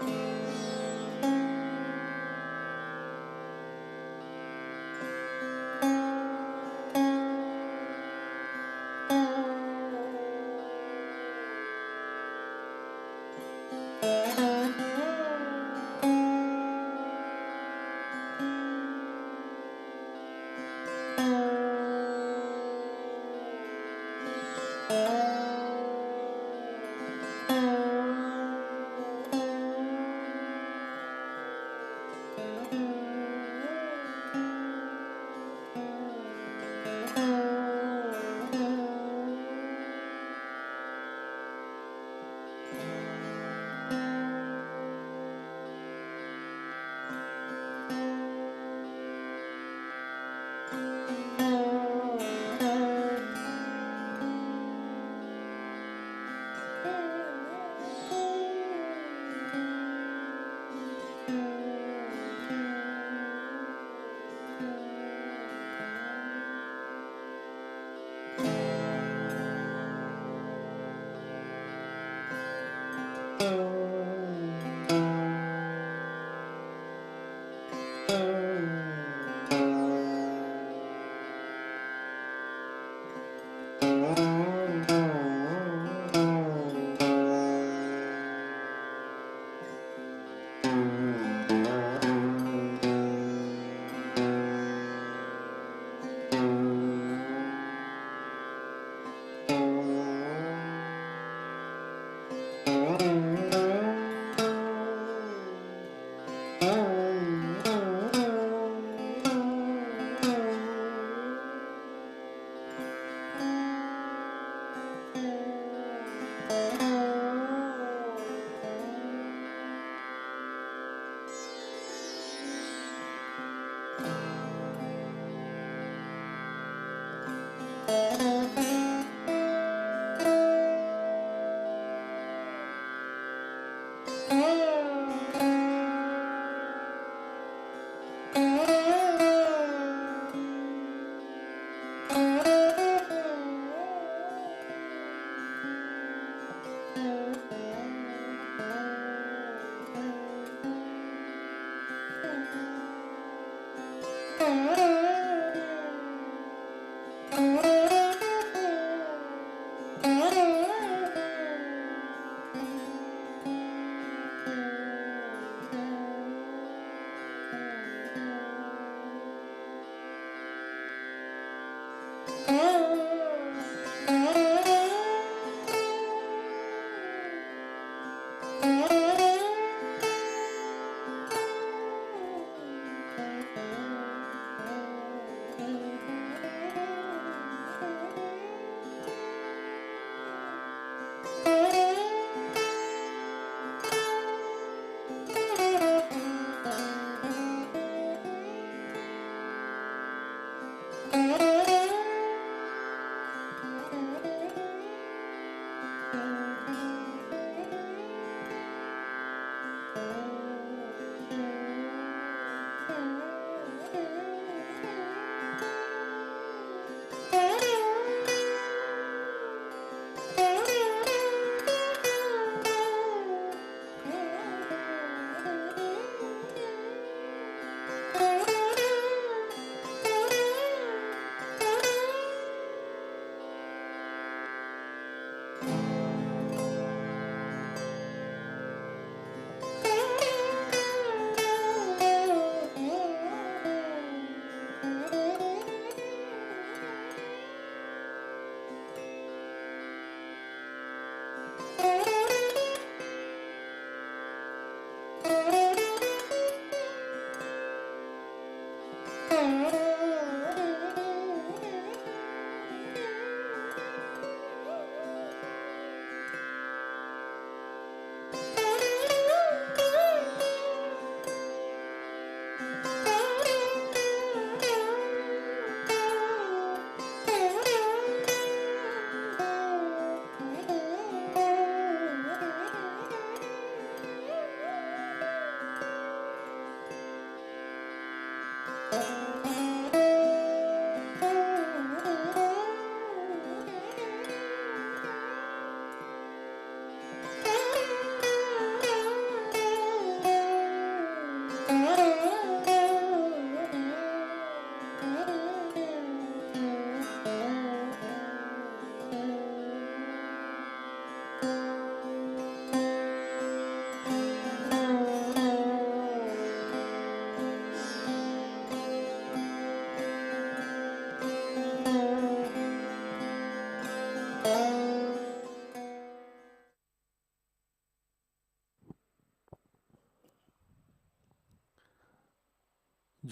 Thank you.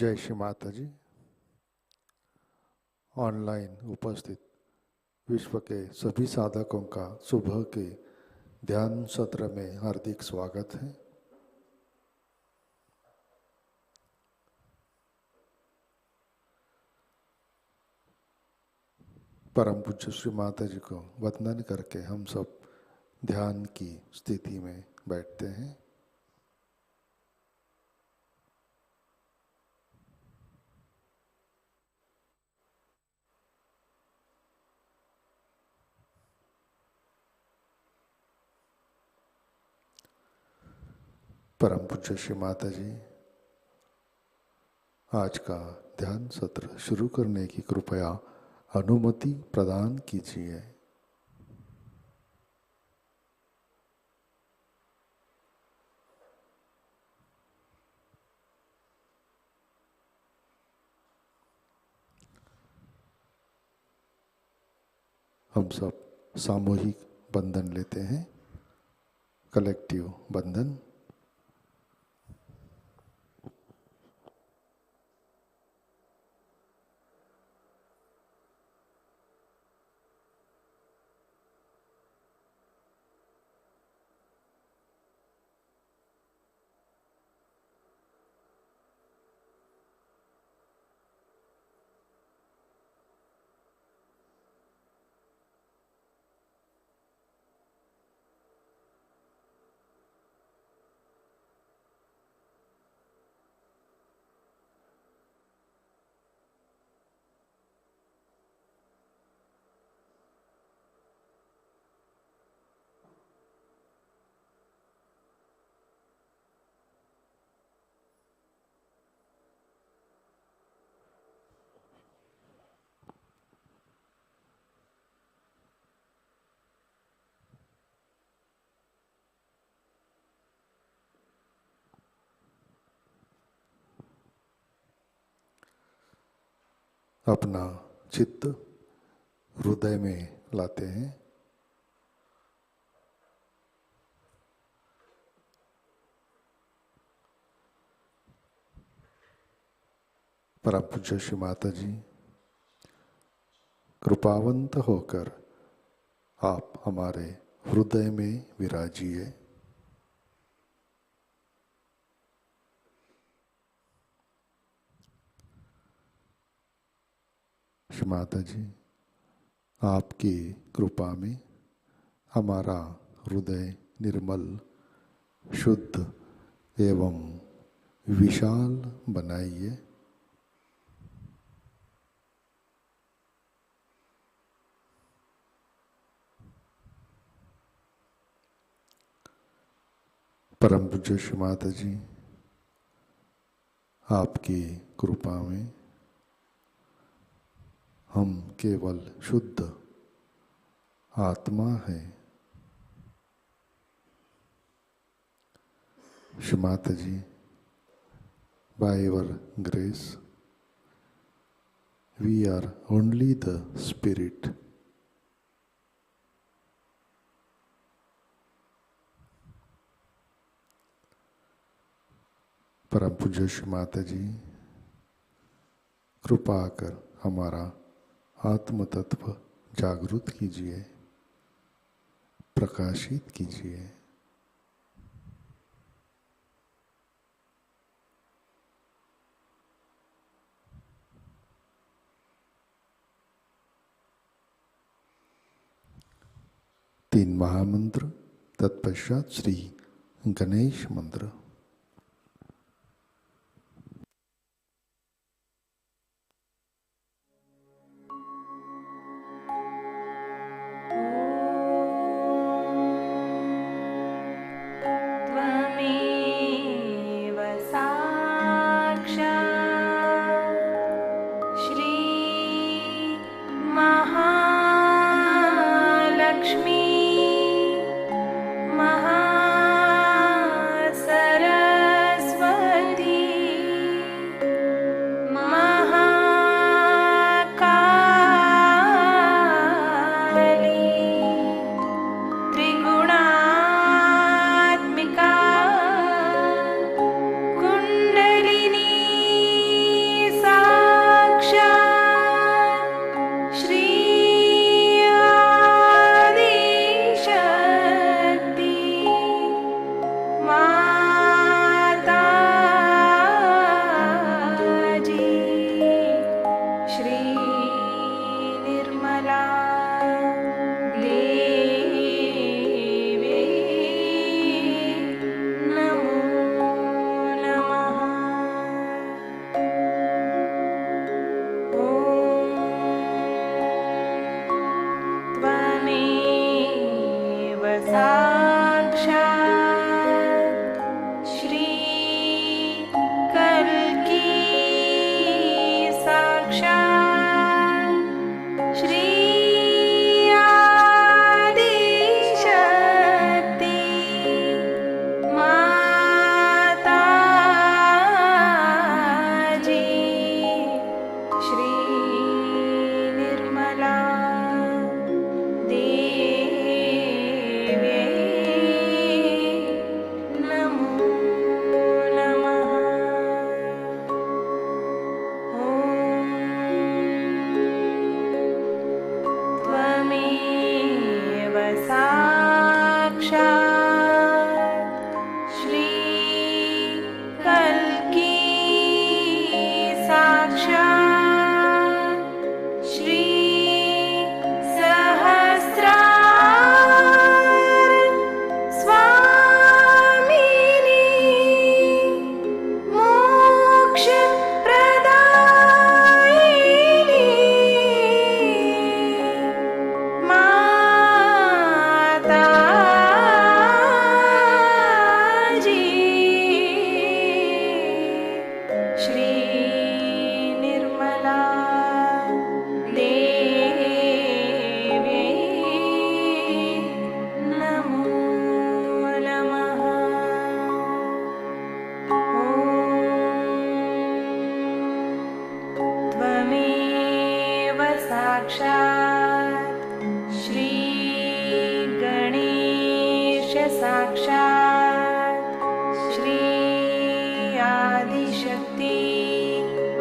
जय श्री माताजी। Online उपस्थित विश्व के सभी साधकों का सुबह के ध्यान सत्र में हार्दिक स्वागत है। परम पूज्य श्री माताजी को वंदन करके हम सब ध्यान की स्थिति में बैठते हैं। परम पूज्य श्री माताजी आज का ध्यान सत्र शुरू करने की कृपया अनुमति प्रदान कीजिए। हम सब सामूहिक बंधन लेते हैं, कलेक्टिव बंधन। अपना चित्त हृदय में लाते हैं। परम पूज्य श्री माताजी कृपावंत होकर आप हमारे हृदय में विराजिए। श्री माताजी आपकी कृपा में हमारा हृदय निर्मल, शुद्ध एवं विशाल बनाइए। परम पूज्य श्री माताजी आपकी कृपा में हम केवल शुद्ध आत्मा हैं। श्री माताजी, by your grace, we are only the spirit. परम पूज्य श्री माताजी कृपा कर हमारा आत्म तत्व जागृत कीजिए, प्रकाशित कीजिए। तीन महामंत्र, तत्पश्चात श्री गणेश मंत्र। सरस्वती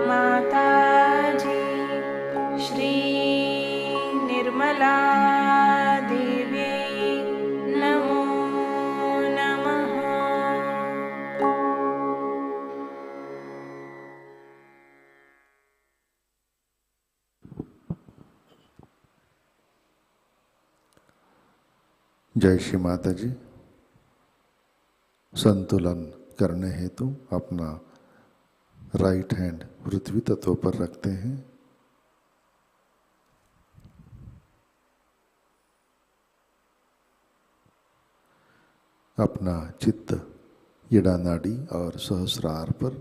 माताजी श्री निर्मला देवी नमो नमः। जय श्री माता जी। संतुलन करने हेतु अपना राइट हैंड पृथ्वी तत्व पर रखते हैं। अपना चित्त ईड़ा नाड़ी और सहस्रार पर,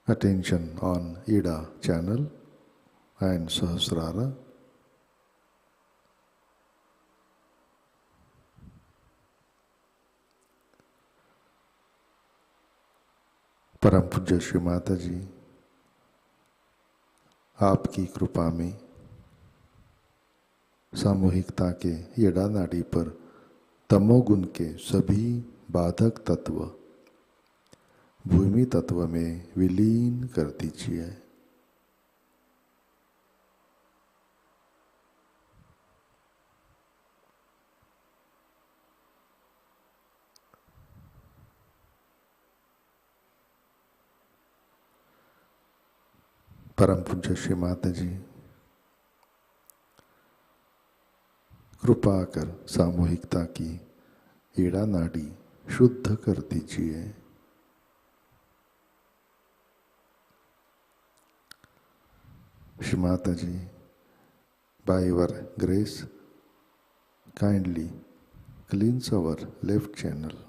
attention on Ida channel and Sahasrara. परम पूज्य श्री माता जी, आपकी कृपा में सामूहिकता के ईड़ा नाड़ी पर तमोगुण के सभी बाधक तत्व भूमि तत्व में विलीन कर दीजिए। परम पूज्य श्री माता जी, कृपा कर सामूहिकता की ईड़ा नाड़ी शुद्ध कर दीजिए। Shri Mata ji, by your grace kindly cleanse our left channel.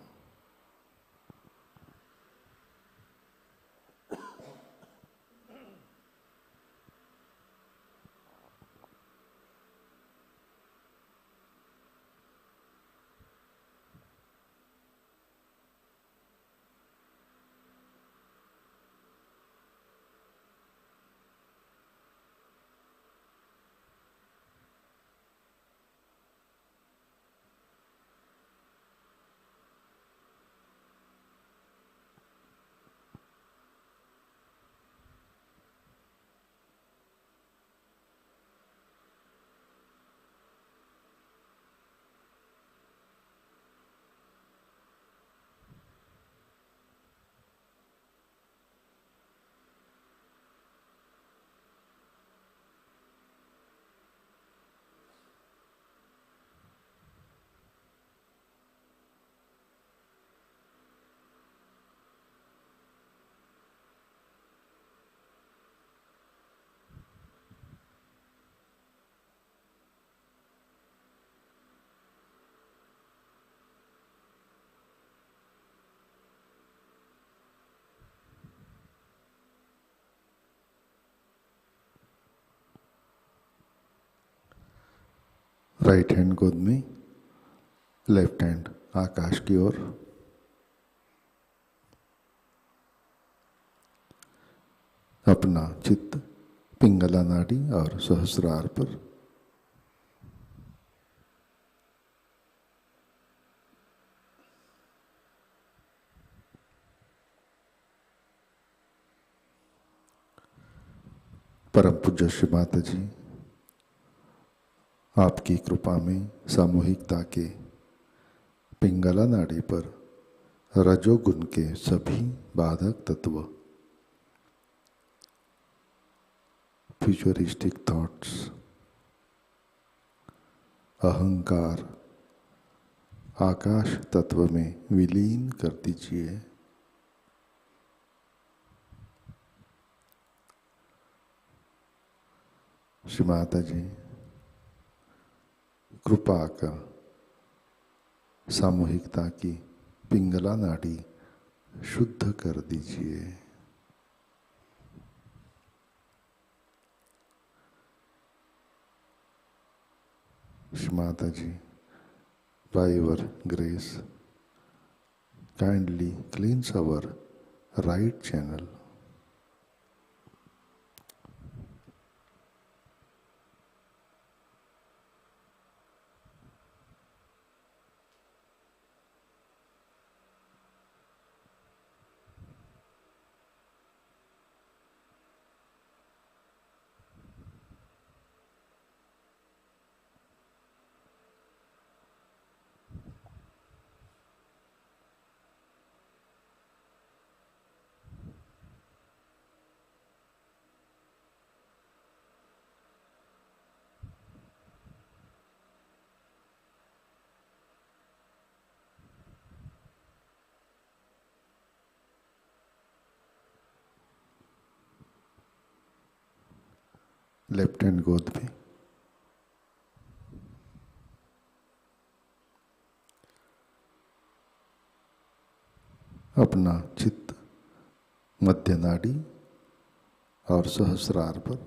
Right hand गोद में, लेफ्ट हैंड आकाश की ओर। अपना चित्त पिंगला नाड़ी और सहस्रार पर। परम पूज्य श्री माता जी, आपकी कृपा में सामूहिकता के पिंगला नाड़ी पर रजोगुण के सभी बाधक तत्व, फ्यूचरिस्टिक थॉट्स, अहंकार आकाश तत्व में विलीन कर दीजिए। श्री माता जी, कृपा कर सामूहिकता की पिंगला नाड़ी शुद्ध कर दीजिए। श्री माता जी, by your grace kindly cleanse our right channel. Left hand गोद पे। अपना चित्त मध्य नाड़ी और सहस्रार पर,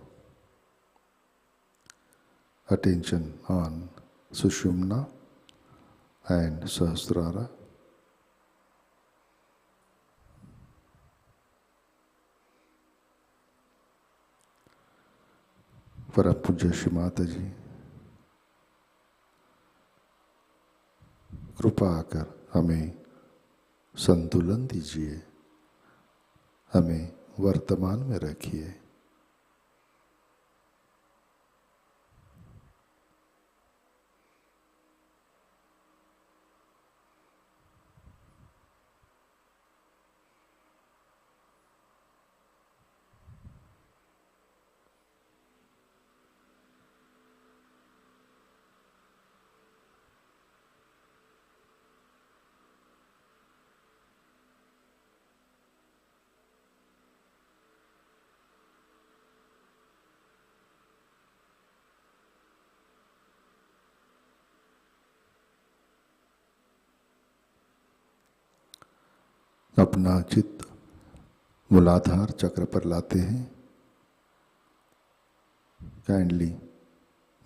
अटेंशन ऑन सुषुम्ना एंड सहस्रारा। परम पूज्य श्री माताजी कृपा आकर हमें संतुलन दीजिए, हमें वर्तमान में रखिए। अपना चित्त मूलाधार चक्र पर लाते हैं। Kindly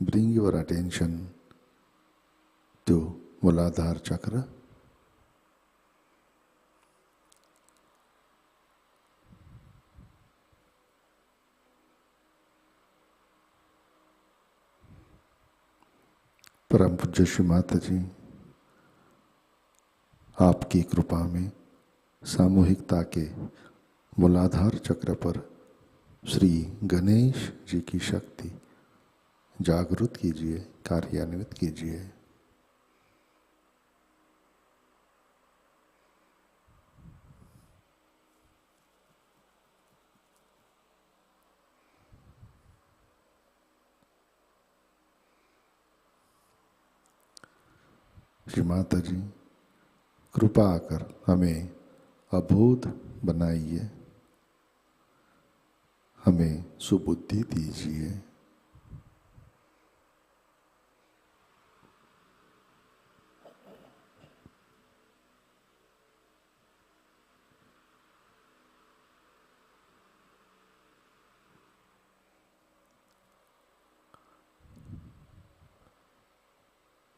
bring your attention to Muladhara chakra. परम पूज्य श्री माताजी आपकी कृपा में सामूहिकता के मूलाधार चक्र पर श्री गणेश जी की शक्ति जागृत कीजिए, कार्यान्वित कीजिए। श्री माताजी कृपा आकर हमें अबोध बनाइए, हमें सुबुद्धि दीजिए।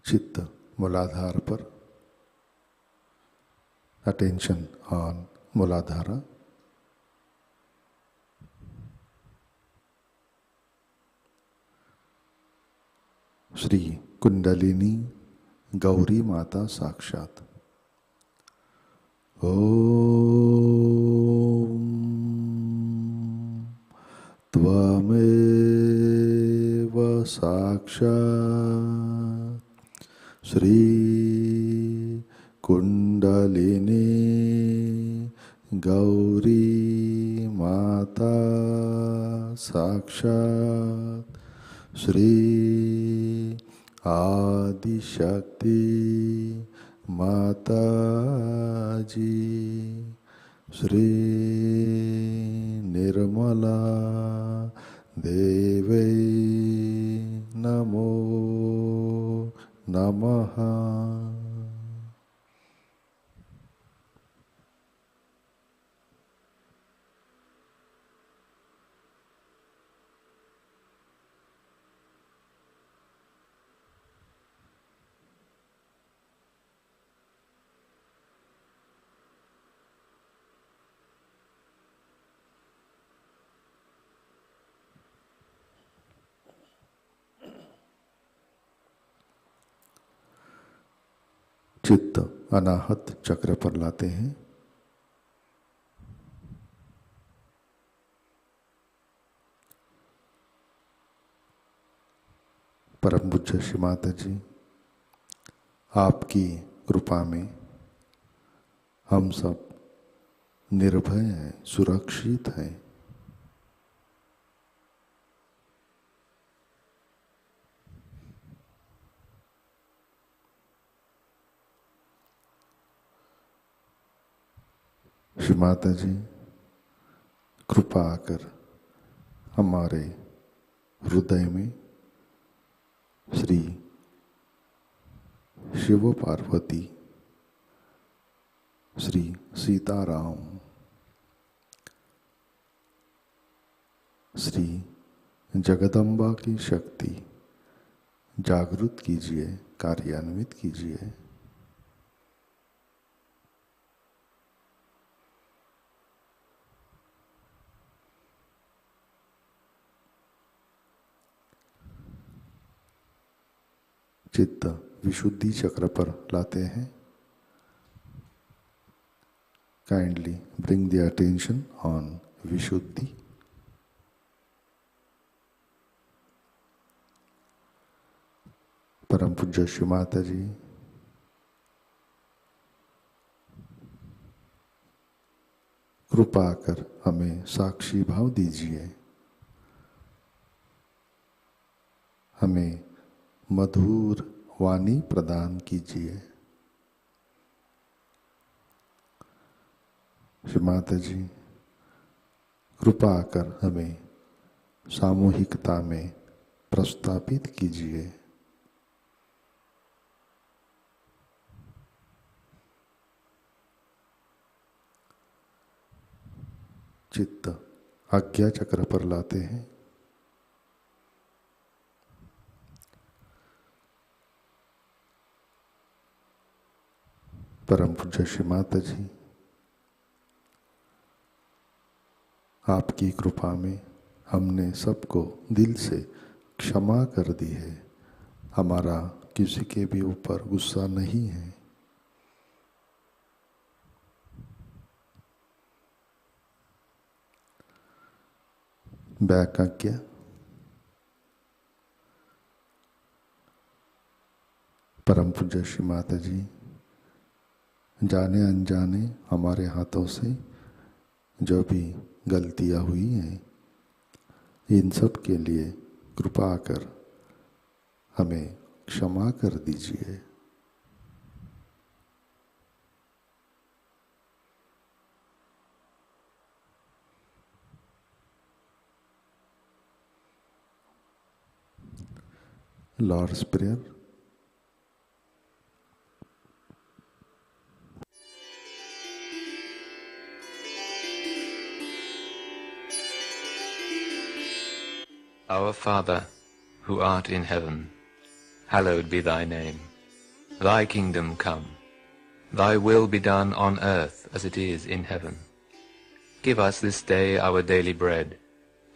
चित्त मूलाधार पर, अटेंशन ऑन मूलाधारा। श्री कुंडलिनी गौरी माता साक्षात। ओम त्वमेव साक्षात् श्री कुंडलिनी गौरी माता साक्षात् श्री आदिशक्ति माताजी श्री निर्मला देवै नमो नमः। चित्त अनाहत चक्र पर लाते हैं। परम पूज्य श्री माताजी आपकी कृपा में हम सब निर्भय हैं, सुरक्षित हैं। श्री माताजी कृपा आकर हमारे हृदय में श्री शिव पार्वती, श्री सीताराम, श्री जगदम्बा की शक्ति जागृत कीजिए, कार्यान्वित कीजिए। चित्त विशुद्धि चक्र पर लाते हैं। Kindly bring the attention on Vishuddhi. परम पूज्य श्री माताजी कृपा कर हमें साक्षी भाव दीजिए, हमें मधुर वाणी प्रदान कीजिए। श्री माताजी कृपा कर हमें सामूहिकता में प्रस्थापित कीजिए। चित्त आज्ञा चक्र पर लाते हैं। परम पूज्य श्री माताजी आपकी कृपा में हमने सबको दिल से क्षमा कर दी है। हमारा किसी के भी ऊपर गुस्सा नहीं है। बैक आज्ञा। परम पूज्य श्री माताजी जाने अनजाने हमारे हाथों से जो भी गलतियां हुई हैं, इन सब के लिए कृपा कर हमें क्षमा कर दीजिए। Lord's prayer. Our Father, who art in heaven, hallowed be thy name. Thy kingdom come. Thy will be done on earth as it is in heaven. Give us this day our daily bread,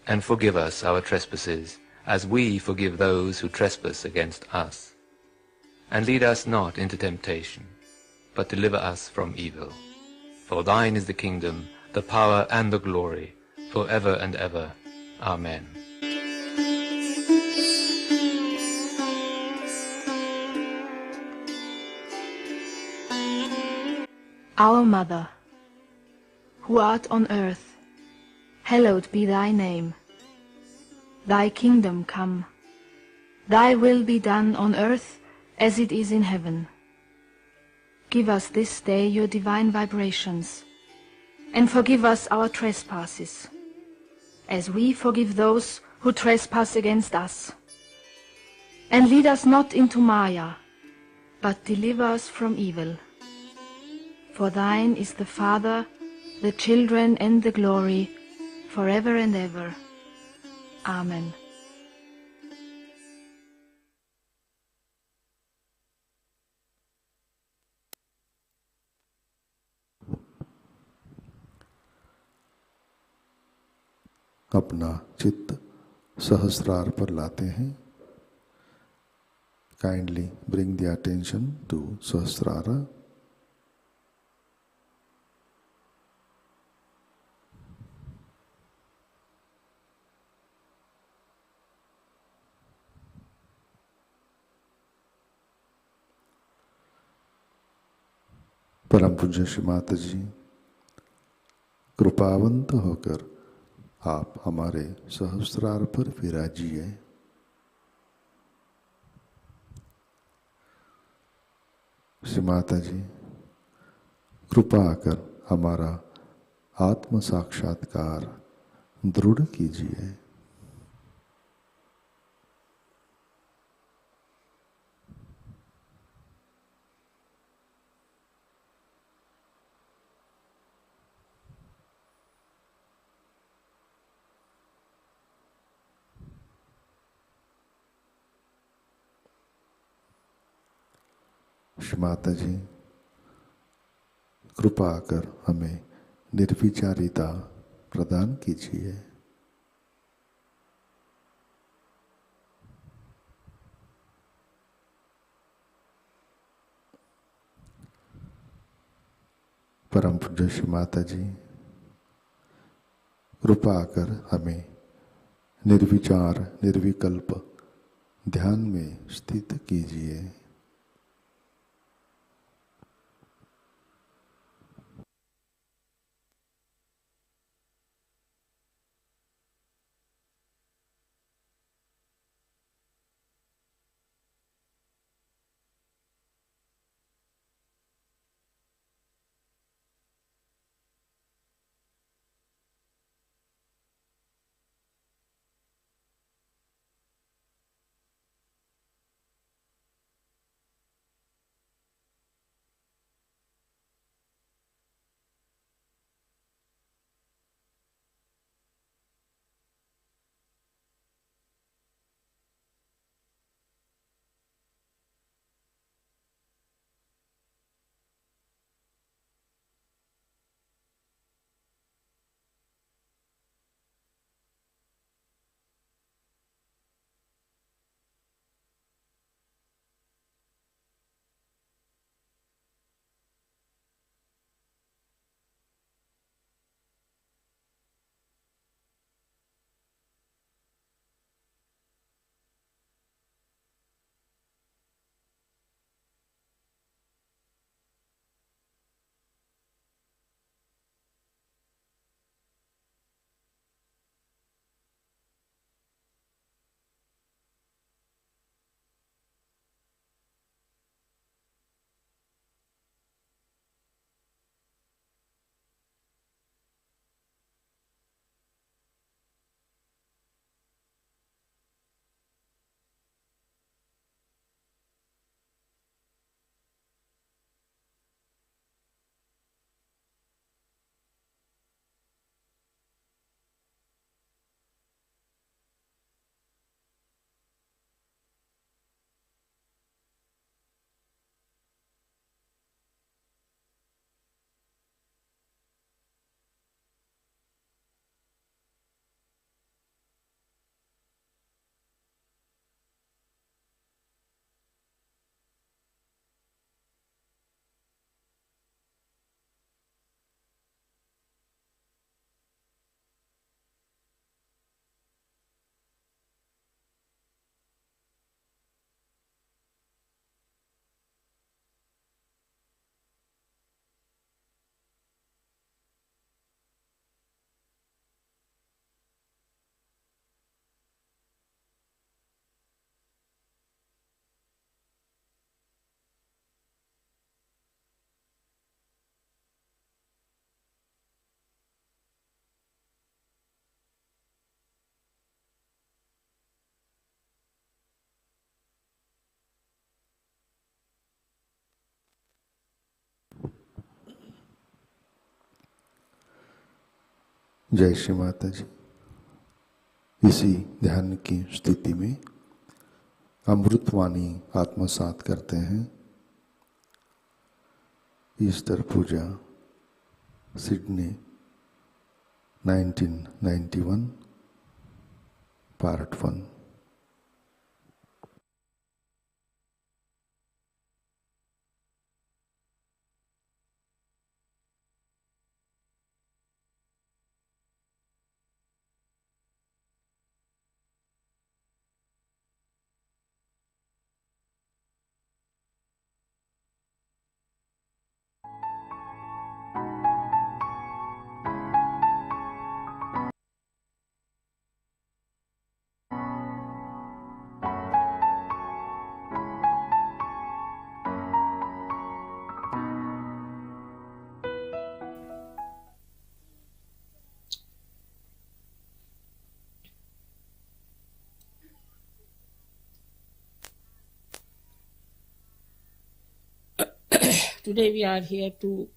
and forgive us our trespasses, as we forgive those who trespass against us. And lead us not into temptation, but deliver us from evil. For thine is the kingdom, the power and the glory, forever and ever. Amen. Our Mother, who art on earth, hallowed be thy name. Thy kingdom come. Thy will be done on earth as it is in heaven. Give us this day your divine vibrations, and forgive us our trespasses, as we forgive those who trespass against us. And lead us not into Maya, but deliver us from evil. For thine is the Father, the children, and the glory, forever and ever. Amen. अपना चित्त सहस्रार पर लाते हैं। Kindly bring the attention to Sahasrara. परम पूज्य श्री माताजी कृपावंत होकर आप हमारे सहस्रार पर विराजिए। श्री माताजी कृपा कर हमारा आत्म साक्षात्कार दृढ़ कीजिए। श्री माता जी कृपा कर हमें निर्विचारिता प्रदान कीजिए। परम पूज्य श्री माता जी कृपा कर हमें निर्विचार निर्विकल्प ध्यान में स्थित कीजिए। जय श्री माता जी। इसी ध्यान की स्थिति में अमृतवाणी आत्मसात करते हैं। Easter puja Sydney 1991 part 1। Today we are here to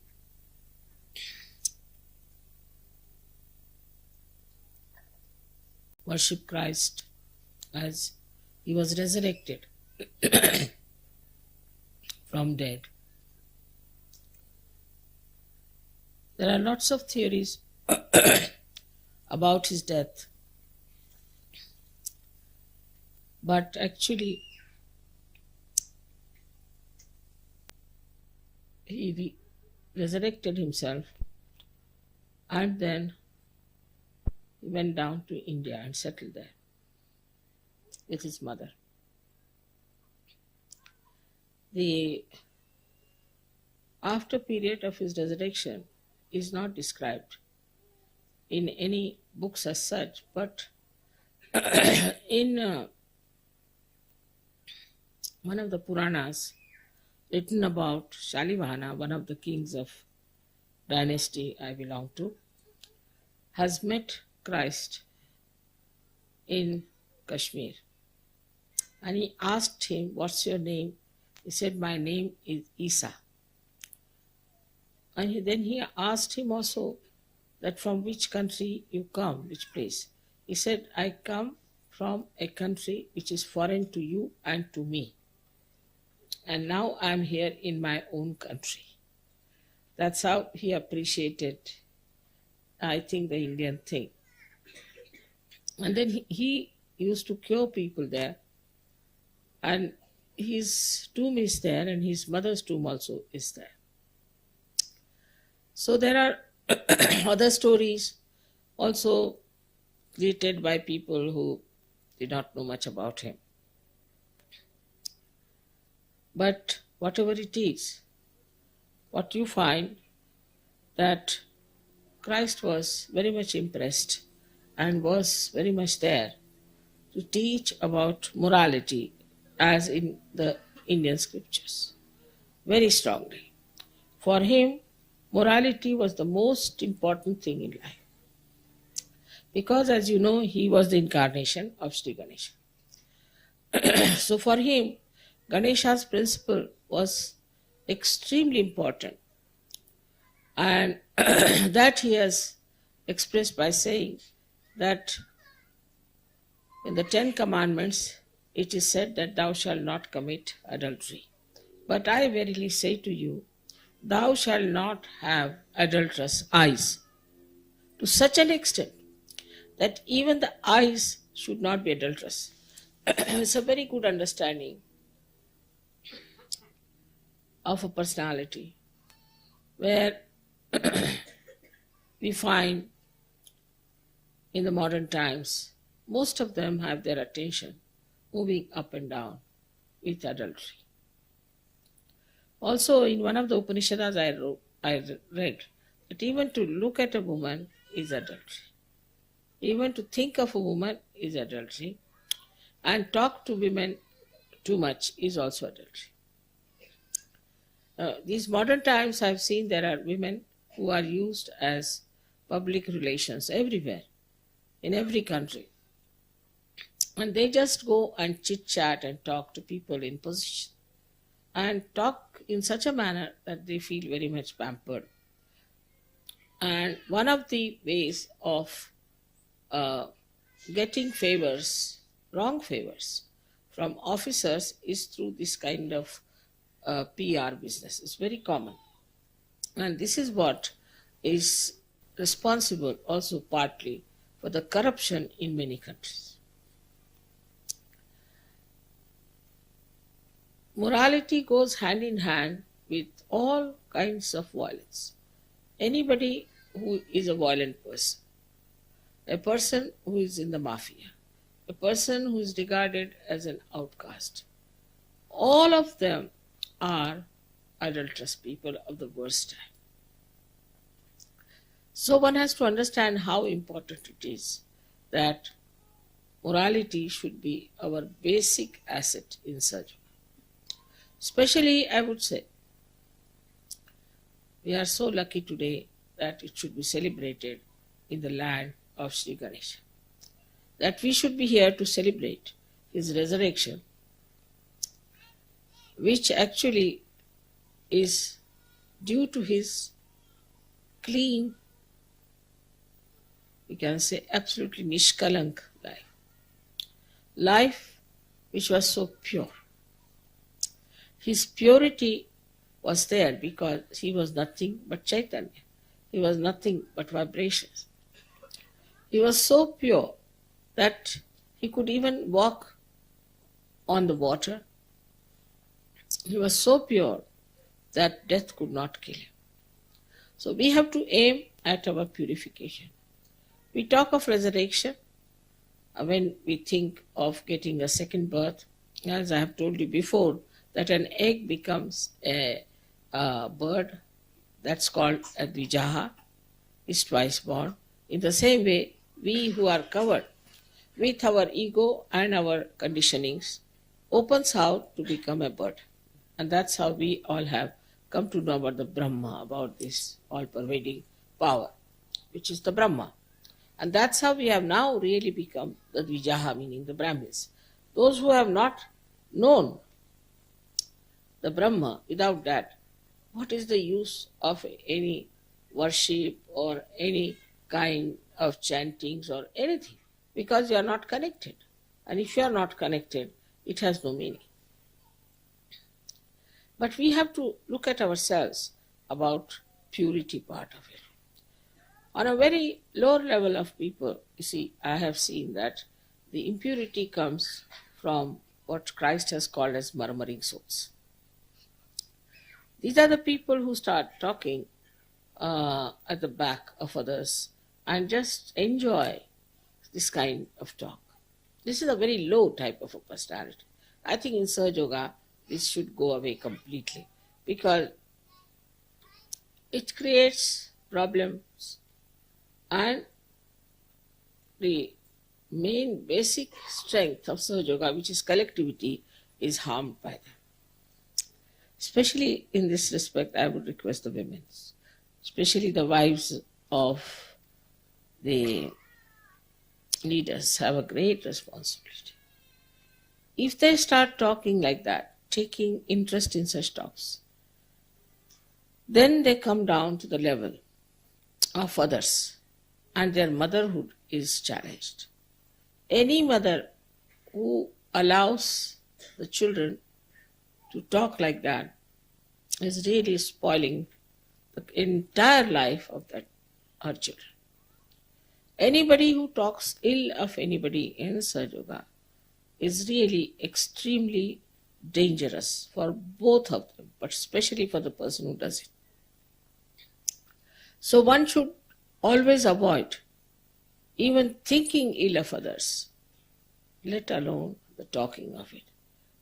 worship Christ as he was resurrected from dead. There are lots of theories about his death, but actually he resurrected himself, and then he went down to India and settled there with his mother. The after period of his resurrection is not described in any books as such, but in one of the Puranas written about Shalivahana, one of the kings of dynasty I belong to, has met Christ in Kashmir. And he asked him, "What's your name?" He said, "My name is Isa." And then he asked him also that from which country you come, which place. He said, "I come from a country which is foreign to you and to me. And now I am here in my own country." That's how he appreciated, I think, the Indian thing. And then he used to cure people there. And his tomb is there, and his mother's tomb also is there. So there are other stories also created by people who did not know much about him. But whatever it is, what you find that Christ was very much impressed and was very much there to teach about morality, as in the Indian scriptures, very strongly. For him, morality was the most important thing in life. Because, as you know, he was the incarnation of Shri Ganesha. So for him, Ganesha's principle was extremely important. And that he has expressed by saying that in the 10 Commandments, it is said that thou shalt not commit adultery. But I verily say to you, thou shalt not have adulterous eyes, to such an extent that even the eyes should not be adulterous. It's a very good understanding of a personality where we find in the modern times, most of them have their attention moving up and down with adultery. Also, in one of the Upanishads I read that even to look at a woman is adultery. Even to think of a woman is adultery. And talk to women too much is also adultery. These modern times I have seen there are women who are used as public relations everywhere, in every country. And they just go and chit-chat and talk to people in position and talk in such a manner that they feel very much pampered. And one of the ways of getting favors, wrong favors, from officers is through this kind of PR business. It's very common. And this is what is responsible also partly for the corruption in many countries. Morality goes hand in hand with all kinds of violence. Anybody who is a violent person, a person who is in the mafia, a person who is regarded as an outcast, all of them are adulterous people of the worst type. So one has to understand how important it is that morality should be our basic asset in Sahajayoga. Especially, I would say, we are so lucky today that it should be celebrated in the land of Shri Ganesha. That we should be here to celebrate his resurrection, which actually is due to his clean, we can say absolutely nishkalank life. Life which was so pure. his purity was there because he was nothing but Chaitanya. He was nothing but vibrations. He was so pure that he could even walk on the water. He was so pure that death could not kill him. So we have to aim at our purification. We talk of resurrection when we think of getting a second birth. As I have told you before, that an egg becomes a bird, that's called a Dvijaha, is twice born. In the same way, we who are covered with our ego and our conditionings opens out to become a bird. And that's how we all have come to know about the Brahma, about this all-pervading power, which is the Brahma. And that's how we have now really become the Dvijaha, meaning the Brahmins. Those who have not known the Brahma, without that, what is the use of any worship or any kind of chantings or anything? Because you are not connected. And if you are not connected, it has no meaning. But we have to look at ourselves about purity part of it. On a very low level of people, you see, I have seen that the impurity comes from what Christ has called as murmuring souls. These are the people who start talking at the back of others and just enjoy this kind of talk. This is a very low type of a personality. I think in Sahajayoga, this should go away completely because it creates problems and the main basic strength of Sahajayoga, which is collectivity, is harmed by them. Especially in this respect, I would request the women, especially the wives of the leaders, have a great responsibility. If they start talking like that, taking interest in such talks, then they come down to the level of others and their motherhood is challenged. Any mother who allows the children to talk like that is really spoiling the entire life of her children. Anybody who talks ill of anybody in Sahajayoga is really extremely dangerous for both of them, but especially for the person who does it. So one should always avoid even thinking ill of others, let alone the talking of it.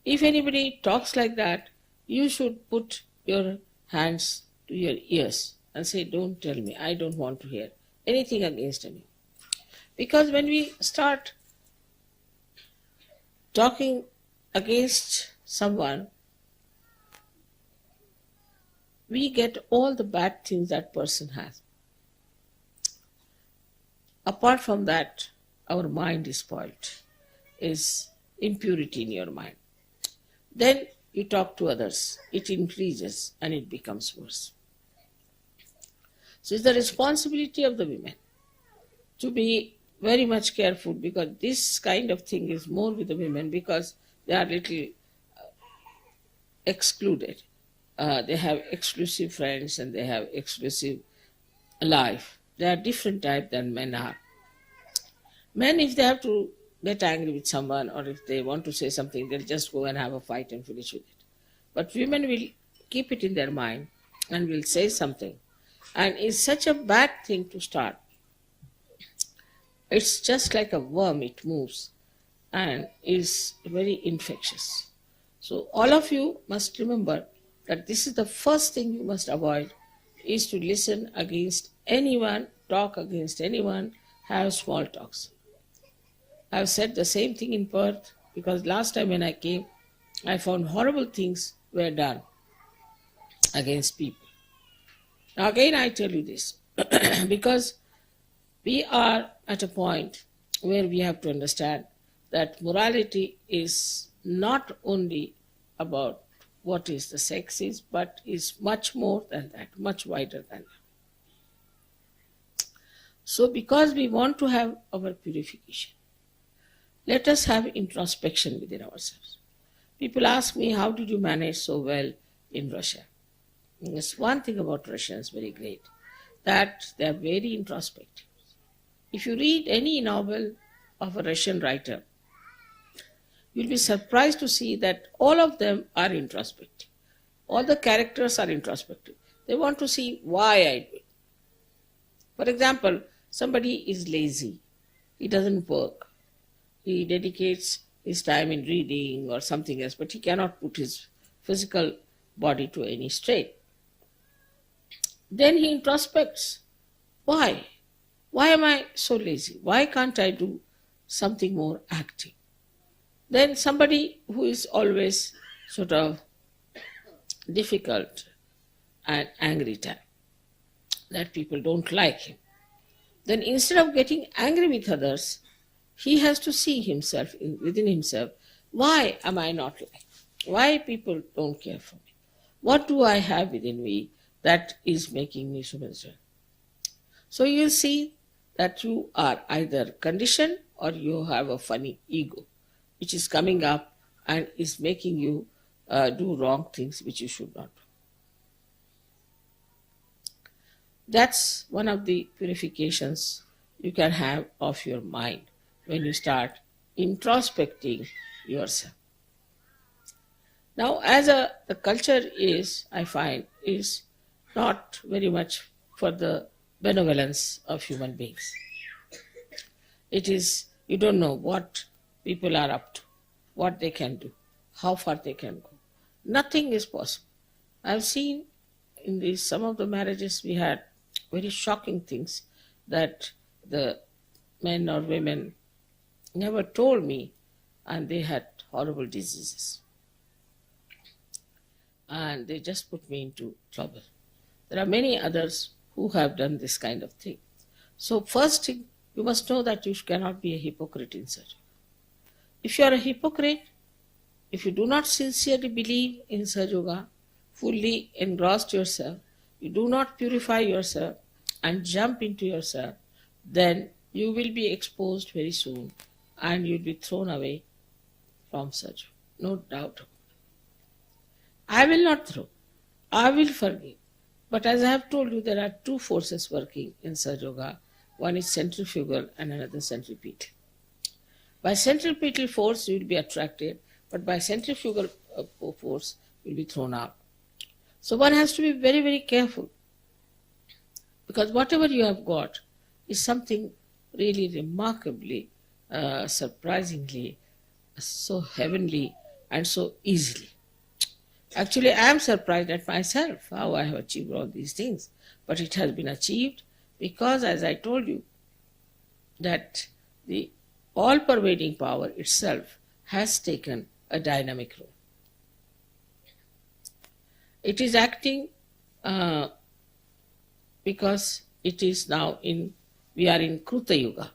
If anybody talks like that, you should put your hands to your ears and say, don't tell me, I don't want to hear anything against any. Because when we start talking against someone, we get all the bad things that person has. Apart from that, our mind is spoiled, is impurity in your mind. Then you talk to others, it increases and it becomes worse. So it's the responsibility of the women to be very much careful, because this kind of thing is more with the women because they are little excluded. They have exclusive friends and they have exclusive life. They are different type than men are. Men, if they have to get angry with someone or if they want to say something, they'll just go and have a fight and finish with it. But women will keep it in their mind and will say something. And it's such a bad thing to start. It's just like a worm, it moves and is very infectious. So all of you must remember that this is the first thing you must avoid, is to listen against anyone, talk against anyone, have small talks. I've said the same thing in Perth because last time when I came, I found horrible things were done against people. Now again I tell you this because we are at a point where we have to understand that morality is not only about what is the sex is, but is much more than that, much wider than that. So because we want to have our purification, let us have introspection within ourselves. People ask me, how did you manage so well in Russia? And there's one thing about Russians very great, that they are very introspective. If you read any novel of a Russian writer, you'll be surprised to see that all of them are introspective. All the characters are introspective. They want to see why I do it. For example, somebody is lazy. He doesn't work. He dedicates his time in reading or something else, but he cannot put his physical body to any strain. Then he introspects. Why? Why am I so lazy? Why can't I do something more active? Then somebody who is always sort of difficult and angry type, that people don't like him. Then instead of getting angry with others, he has to see himself, within himself, why am I not liked? Why people don't care for me? What do I have within me that is making me so miserable? So you'll see that you are either conditioned or you have a funny ego, which is coming up and is making you do wrong things which you should not do. That's one of the purifications you can have of your mind when you start introspecting yourself. Now, as the culture is, I find, is not very much for the benevolence of human beings. It is, you don't know what people are up to, what they can do, how far they can go. Nothing is possible. I've seen in some of the marriages we had very shocking things that the men or women never told me, and they had horrible diseases. And they just put me into trouble. There are many others who have done this kind of thing. So first thing, you must know that you cannot be a hypocrite in Sahajayoga. If you are a hypocrite, if you do not sincerely believe in Sahajayoga, fully engrossed yourself, you do not purify yourself and jump into yourself, then you will be exposed very soon and you will be thrown away from Sahajayoga. No doubt about it. I will not throw. I will forgive. But as I have told you, there are two forces working in Sahajayoga. One is centrifugal and another centripetal. By centripetal force, you will be attracted, but by centrifugal force, you will be thrown out. So one has to be very, very careful, because whatever you have got is something really remarkably, surprisingly, so heavenly and so easily. Actually, I am surprised at myself how I have achieved all these things. But it has been achieved because, as I told you, that the all-pervading power itself has taken a dynamic role. It is acting because it is now we are in Kruta Yuga.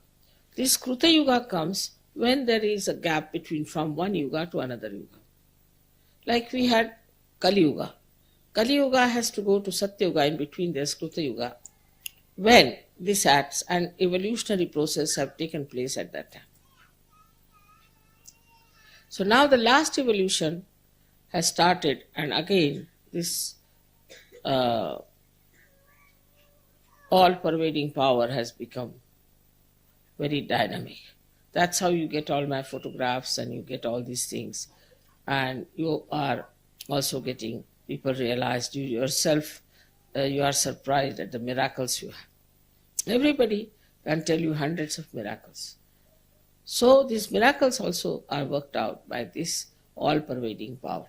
This Kruta Yuga comes when there is a gap from one Yuga to another Yuga. Like we had Kali Yuga. Kali Yuga has to go to Satya Yuga, in between there's Kruta Yuga, when this acts and evolutionary process have taken place at that time. So now the last evolution has started, and again this all-pervading power has become very dynamic. That's how you get all my photographs and you get all these things. And you are also getting, people realize you yourself, you are surprised at the miracles you have. Everybody can tell you hundreds of miracles. So these miracles also are worked out by this all-pervading power.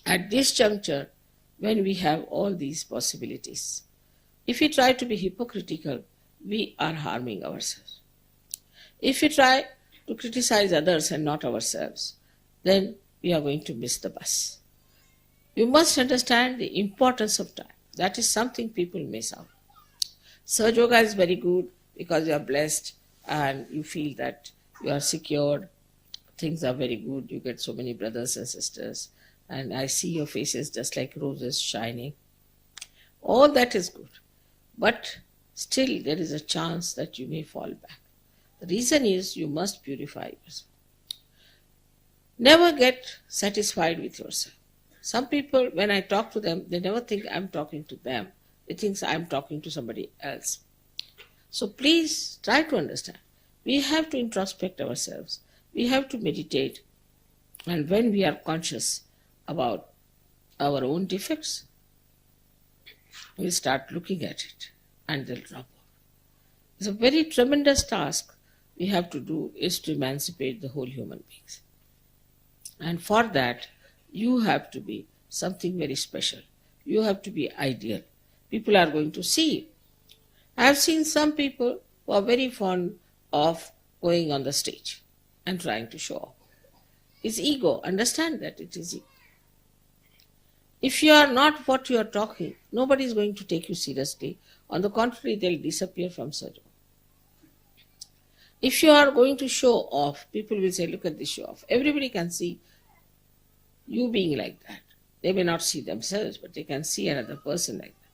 At this juncture, when we have all these possibilities, if we try to be hypocritical, we are harming ourselves. If we try to criticize others and not ourselves, then we are going to miss the bus. You must understand the importance of time. That is something people miss out. Sahajayoga is very good because you are blessed and you feel that you are secured. Things are very good. You get so many brothers and sisters. And I see your faces just like roses shining. All that is good. But still there is a chance that you may fall back. The reason is you must purify yourself. Never get satisfied with yourself. Some people, when I talk to them, they never think I'm talking to them. They think I'm talking to somebody else. So please try to understand. We have to introspect ourselves. We have to meditate. And when we are conscious about our own defects, we start looking at it and they'll drop off. It's a very tremendous task we have to do, is to emancipate the whole human beings. And for that, you have to be something very special. You have to be ideal. People are going to see you. I have seen some people who are very fond of going on the stage and trying to show off. It's ego. Understand that it is ego. If you are not what you are talking, nobody is going to take you seriously. On the contrary, they'll disappear from Sahajayoga. If you are going to show off, people will say, look at this show off. Everybody can see you being like that. They may not see themselves, but they can see another person like that.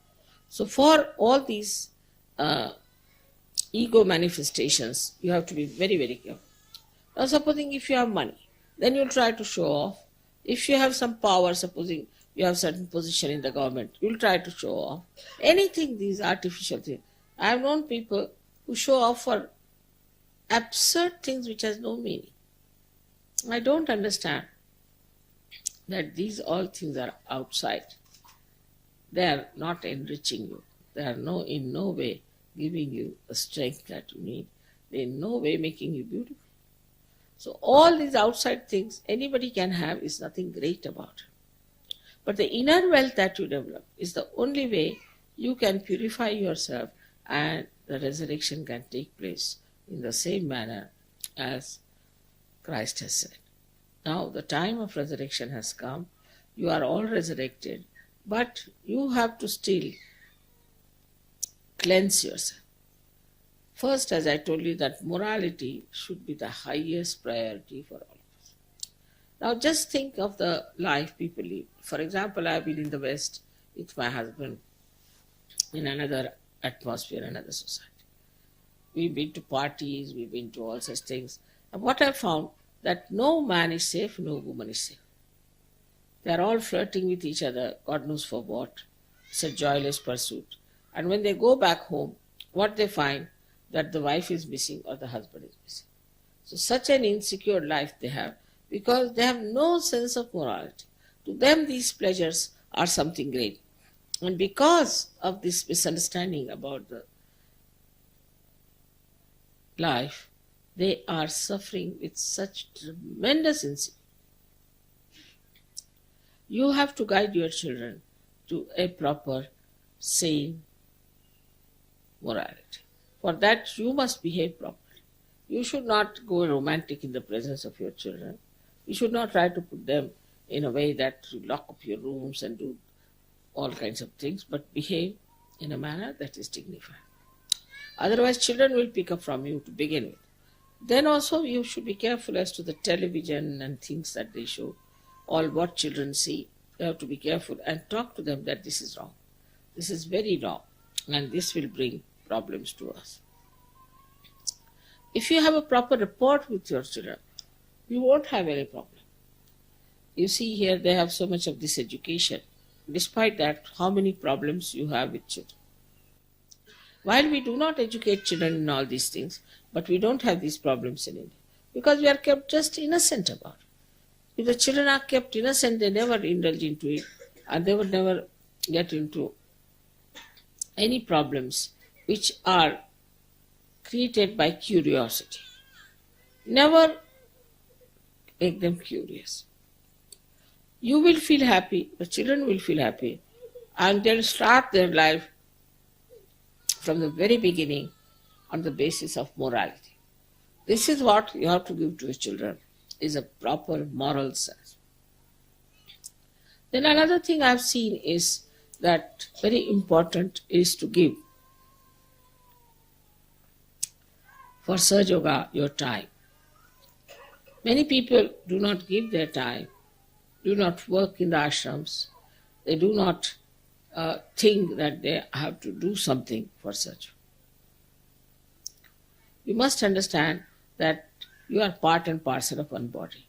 So for all these ego manifestations, you have to be very, very careful. Now supposing if you have money, then you'll try to show off. If you have some power, supposing you have certain position in the government, you'll try to show off. Anything, these artificial things. I have known people who show off for absurd things which has no meaning. I don't understand that these all things are outside. They are not enriching you. They are in no way giving you the strength that you need. They are in no way making you beautiful. So all these outside things anybody can have is nothing great about it. But the inner wealth that you develop is the only way you can purify yourself and the resurrection can take place in the same manner as Christ has said. Now the time of resurrection has come. You are all resurrected, but you have to still cleanse yourself. First, as I told you, that morality should be the highest priority for all of us. Now just think of the life people live. For example, I have been in the West with my husband in another atmosphere, another society. We've been to parties, we've been to all such things. And what I found, that no man is safe, no woman is safe. They are all flirting with each other, God knows for what. It's a joyless pursuit. And when they go back home, what they find, that the wife is missing or the husband is missing. So such an insecure life they have, because they have no sense of morality. To them these pleasures are something great. And because of this misunderstanding about the life, they are suffering with such tremendous insecurity. You have to guide your children to a proper, sane morality. For that, you must behave properly. You should not go romantic in the presence of your children. You should not try to put them in a way that you lock up your rooms and do all kinds of things, but behave in a manner that is dignified. Otherwise, children will pick up from you to begin with. Then also, you should be careful as to the television and things that they show. All what children see, you have to be careful and talk to them that this is wrong. This is very wrong, and this will bring problems to us. If you have a proper rapport with your children, you won't have any problem. You see here they have so much of this education. Despite that, how many problems you have with children? While we do not educate children in all these things, but we don't have these problems in India, because we are kept just innocent about it. If the children are kept innocent, they never indulge into it, and they will never get into any problems which are created by curiosity. Never make them curious. You will feel happy, the children will feel happy, and they'll start their life from the very beginning on the basis of morality. This is what you have to give to your children, is a proper moral sense. Then another thing I've seen is that very important is to give for Sahajayoga your time. Many people do not give their time, do not work in the ashrams, they do not think that they have to do something for Sahajayoga. You must understand that you are part and parcel of one body.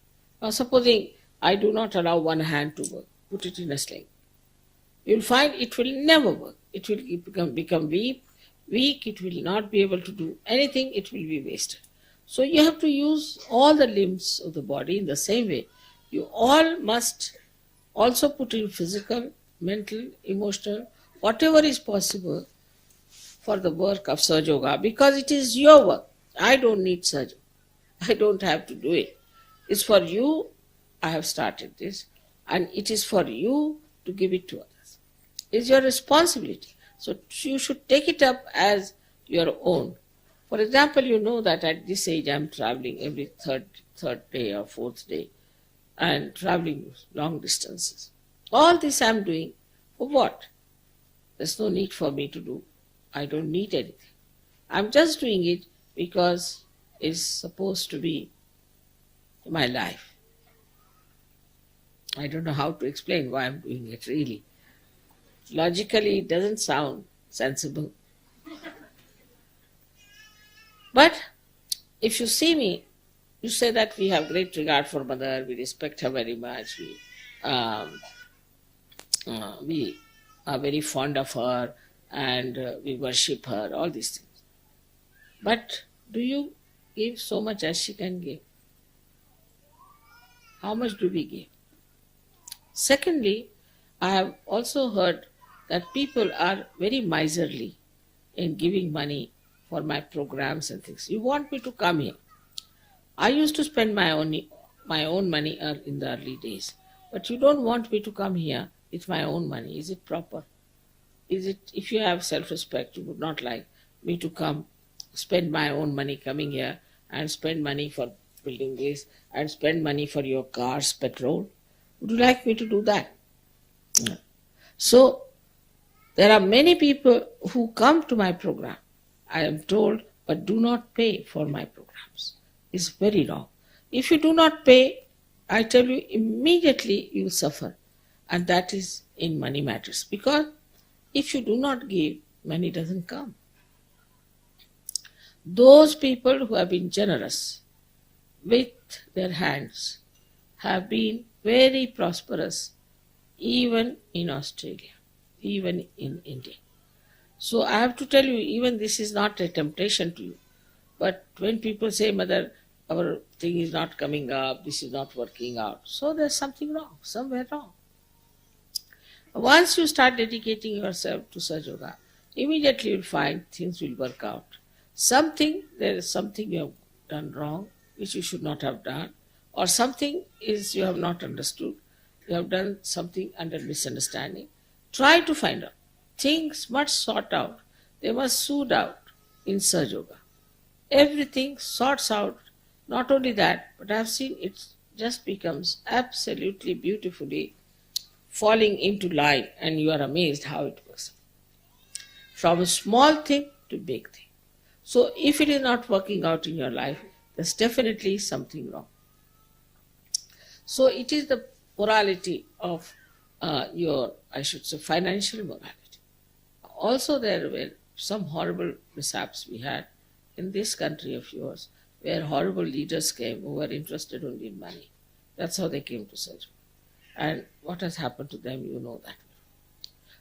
Supposing I do not allow one hand to work, put it in a sling. You'll find it will never work. It will become weak, it will not be able to do anything, it will be wasted. So you have to use all the limbs of the body in the same way. You all must also put in physical, mental, emotional, whatever is possible for the work of Sahajayoga, because it is your work. I don't need Sahajayoga. I don't have to do it. It's for you. I have started this, and it is for you to give it to others. It's your responsibility. So you should take it up as your own. For example, you know that at this age I am traveling every third day or fourth day and traveling long distances. All this I am doing for what? There's no need for me to do. I don't need anything. I'm just doing it because it's supposed to be my life. I don't know how to explain why I'm doing it really. Logically, it doesn't sound sensible. But if you see me, you say that we have great regard for Mother, we respect her very much, we are very fond of her, and we worship her, all these things. But do you give so much as she can give? How much do we give? Secondly, I have also heard that people are very miserly in giving money for my programs and things. You want me to come here. I used to spend my own money in the early days, but you don't want me to come here with my own money. Is it proper? Is it, if you have self-respect, you would not like me to come, spend my own money coming here and spend money for building this and spend money for your car's petrol? Would you like me to do that? No. So, there are many people who come to my program, I am told, but do not pay for my programs. It's very wrong. If you do not pay, I tell you, immediately you will suffer. And that is in money matters. Because if you do not give, money doesn't come. Those people who have been generous with their hands have been very prosperous, even in Australia, even in India. So I have to tell you, even this is not a temptation to you. But when people say, Mother, our thing is not coming up, this is not working out, so there's something wrong, somewhere wrong. Once you start dedicating yourself to Sahajayoga, immediately you'll find things will work out. There is something you have done wrong, which you should not have done, or something is you have not understood, you have done something under misunderstanding. Try to find out. Things must sort out. They must soothe out in Sahajayoga. Everything sorts out. Not only that, but I have seen it just becomes absolutely beautifully falling into line, and you are amazed how it works. From a small thing to big thing. So if it is not working out in your life, there's definitely something wrong. So it is the morality of your, I should say, financial morality. Also there were some horrible mishaps we had in this country of yours, where horrible leaders came who were interested only in money. That's how they came to Sahajayoga. And what has happened to them, you know that.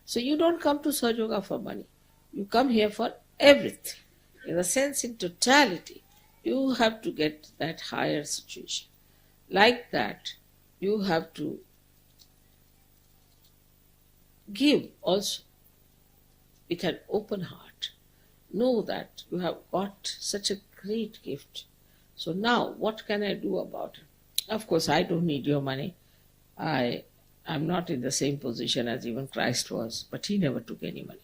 So you don't come to Sahajayoga for money. You come here for everything. In a sense, in totality, you have to get that higher situation. Like that, you have to give also with an open heart. Know that you have got such a great gift. So now, what can I do about it? Of course, I don't need your money. I'm not in the same position as even Christ was, but he never took any money.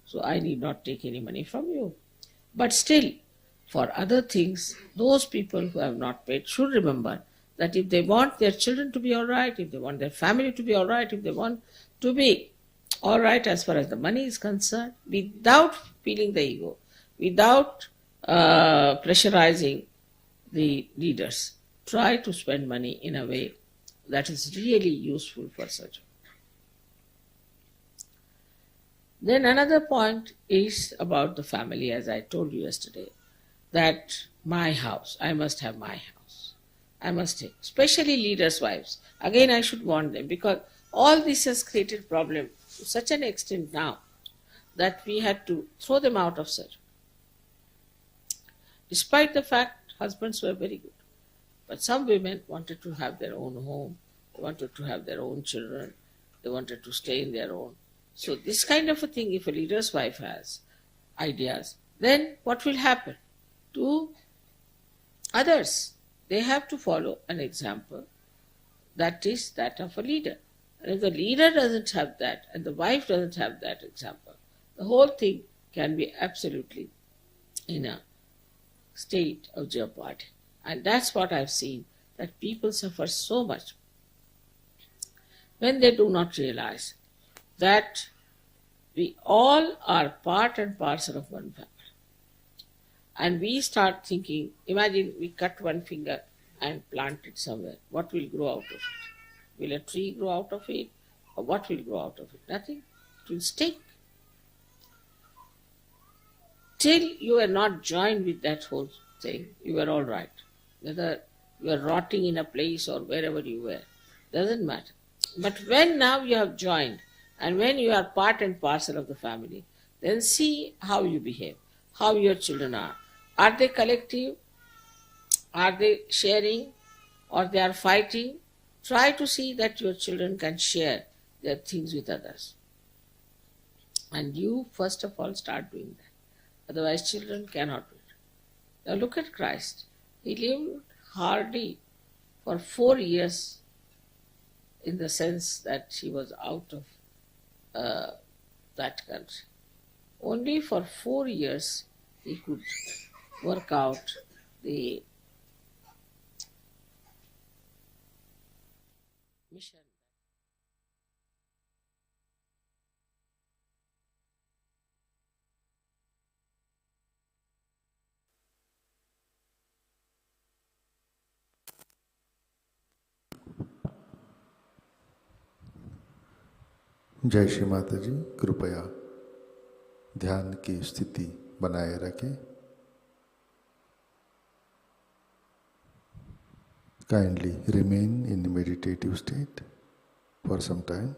So I need not take any money from you. But still, for other things, those people who have not paid should remember that if they want their children to be all right, if they want their family to be all right, if they want to be all right as far as the money is concerned, without feeling the ego, without pressurizing the leaders, try to spend money in a way that is really useful for such. Then another point is about the family, as I told you yesterday, that my house, I must have my house. I must say, especially leaders' wives. Again, I should warn them, because all this has created problem to such an extent now that we had to throw them out of service. Despite the fact husbands were very good. But some women wanted to have their own home, they wanted to have their own children, they wanted to stay in their own. So this kind of a thing, if a leader's wife has ideas, then what will happen to others? They have to follow an example that is that of a leader. And if the leader doesn't have that and the wife doesn't have that example, the whole thing can be absolutely in a state of jeopardy. And that's what I've seen, that people suffer so much when they do not realize that we all are part and parcel of one family. And we start thinking, imagine we cut one finger and plant it somewhere. What will grow out of it? Will a tree grow out of it? Or what will grow out of it? Nothing. It will stink. Till you are not joined with that whole thing, you are all right. Whether you are rotting in a place or wherever you were, doesn't matter. But when now you have joined, and when you are part and parcel of the family, then see how you behave, how your children are. Are they collective? Are they sharing? Or they are fighting? Try to see that your children can share their things with others. And you first of all start doing that. Otherwise children cannot do it. Now look at Christ. He lived hardly for 4 years, in the sense that he was out of that country. Only for 4 years he could work out the mission. जय श्री माता जी। कृपया ध्यान की स्थिति बनाए रखें। Kindly remain in meditative state for some time.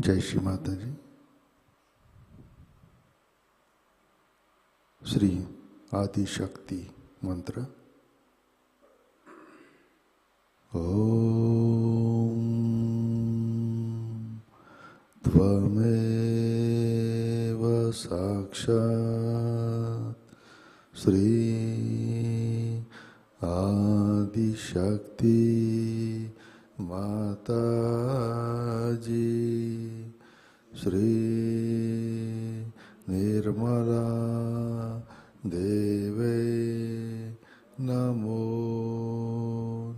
जय श्री माता जी। श्री आदि शक्ति मंत्र। ओम त्वमेव साक्षात् श्री आदि शक्ति माताजी श्री निर्मला देवे नमो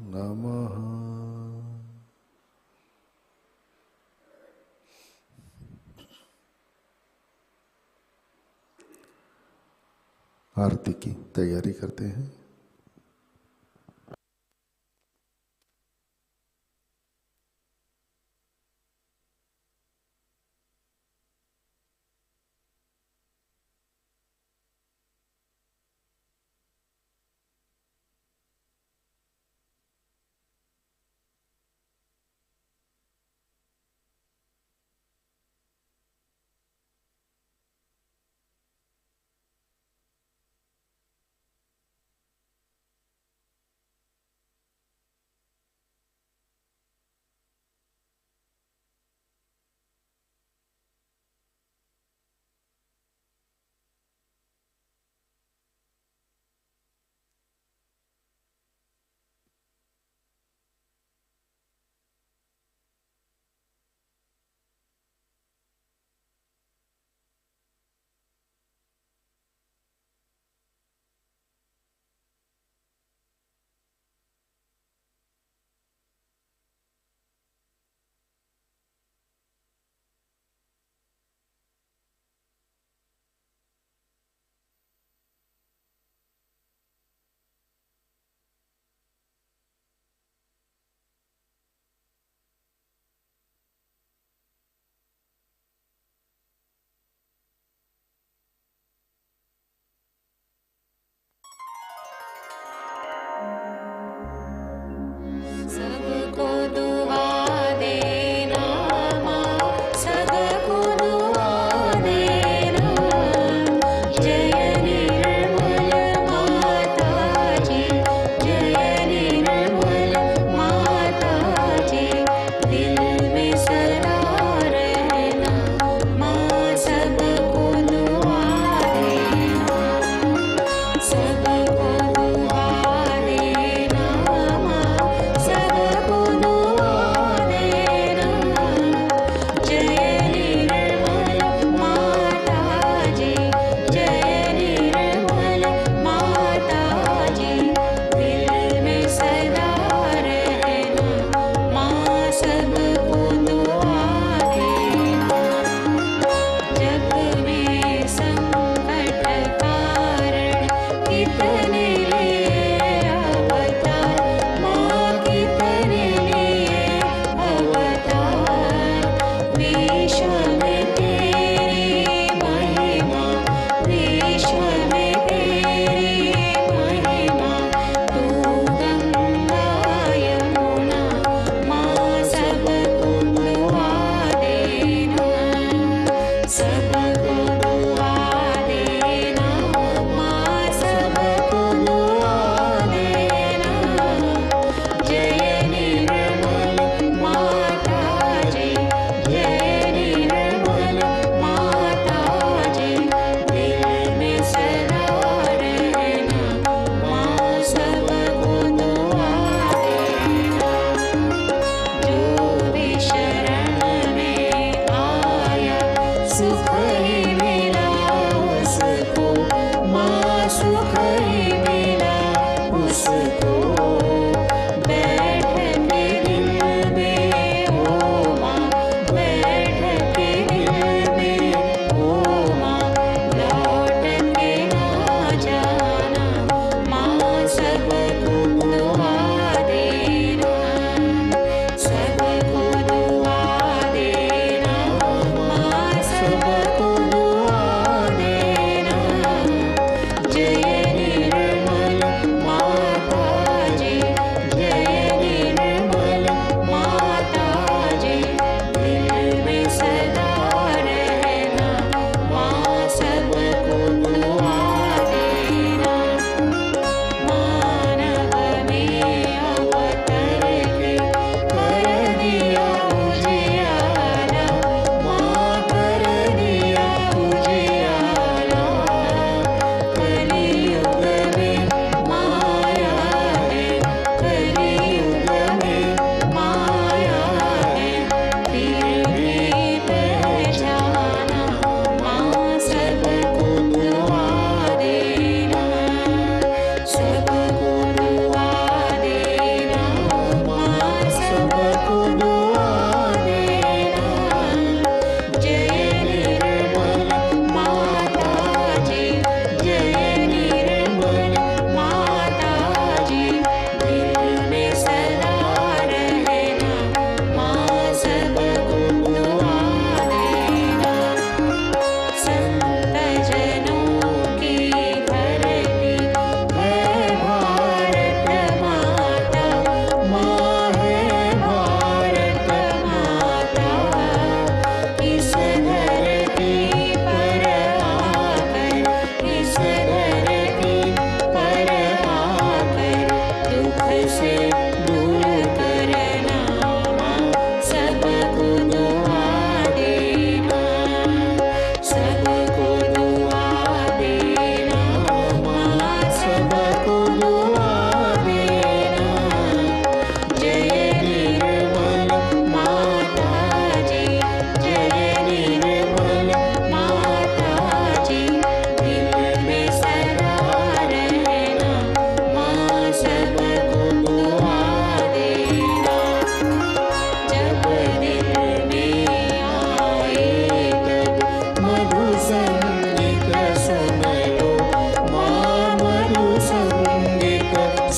नमः। आरती की तैयारी करते हैं।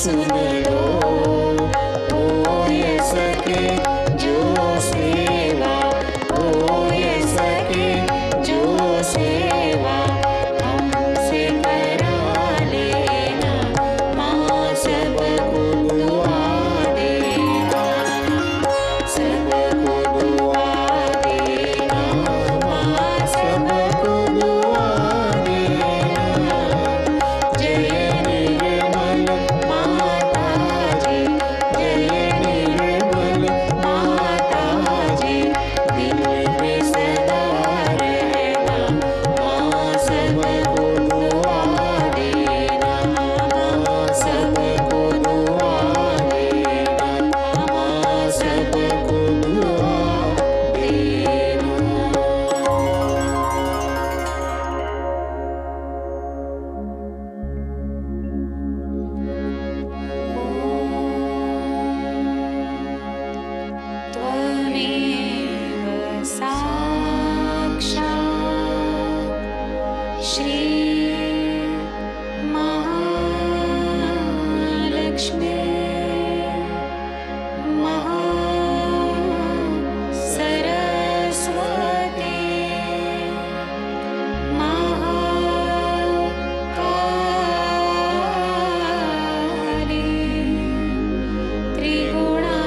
सुन लो, हो सके जो सेवा, हो सके जो सेवा हमसे करा लेना, माँ सबको दुआ देना, सबको दुआ देना, माँ सबको दुआ देना। जय निर्मल माताजी, जय निर्मल माताजी, दिल में सदा रहना, माँ सबको दुआ देना, माँ सबको दुआ देना, माँ सबको दुआ देना। त्वमेव साक्षात् श्री महालक्ष्मी सरस्वती महाकाली त्रिगुणात्मिका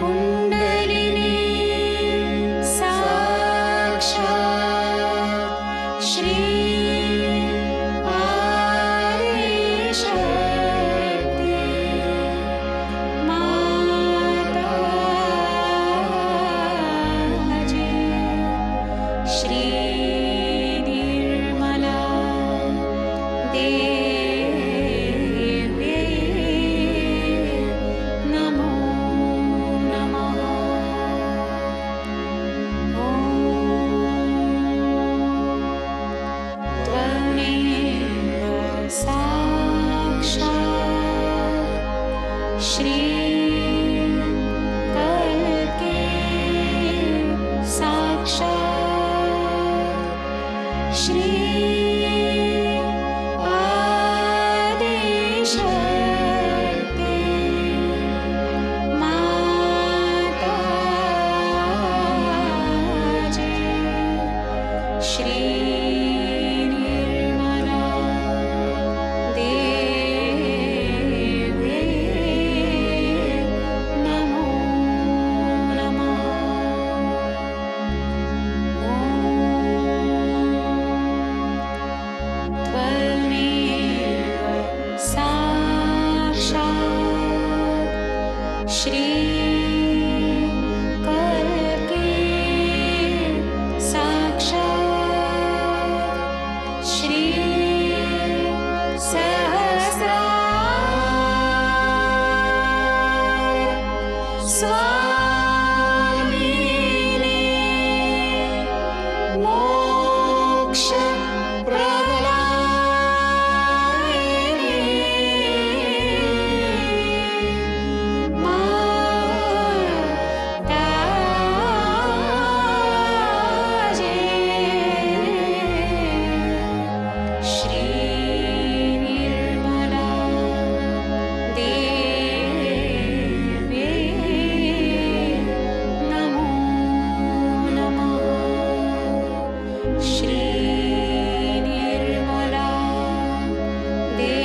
कुण्डलिनी साक्षात् श्री आदिशक्ति माताजी, श्री निर्मला देव्यै नमो नमः। ॐ त्वमेव साक्षात् श्री कल्के साक्षात् श्री आदिशक्ति माताजी, श्री निर्मला देव्यै नमो नमः। त्वमेव साक्षात् श्री कल्के साक्षात् श्री सहस्रार स्वामिनी मोक्ष प्रदायिनी माताजी, श्री निर्मला देव्यै नमो नमः। श्री निर्मला देव्यै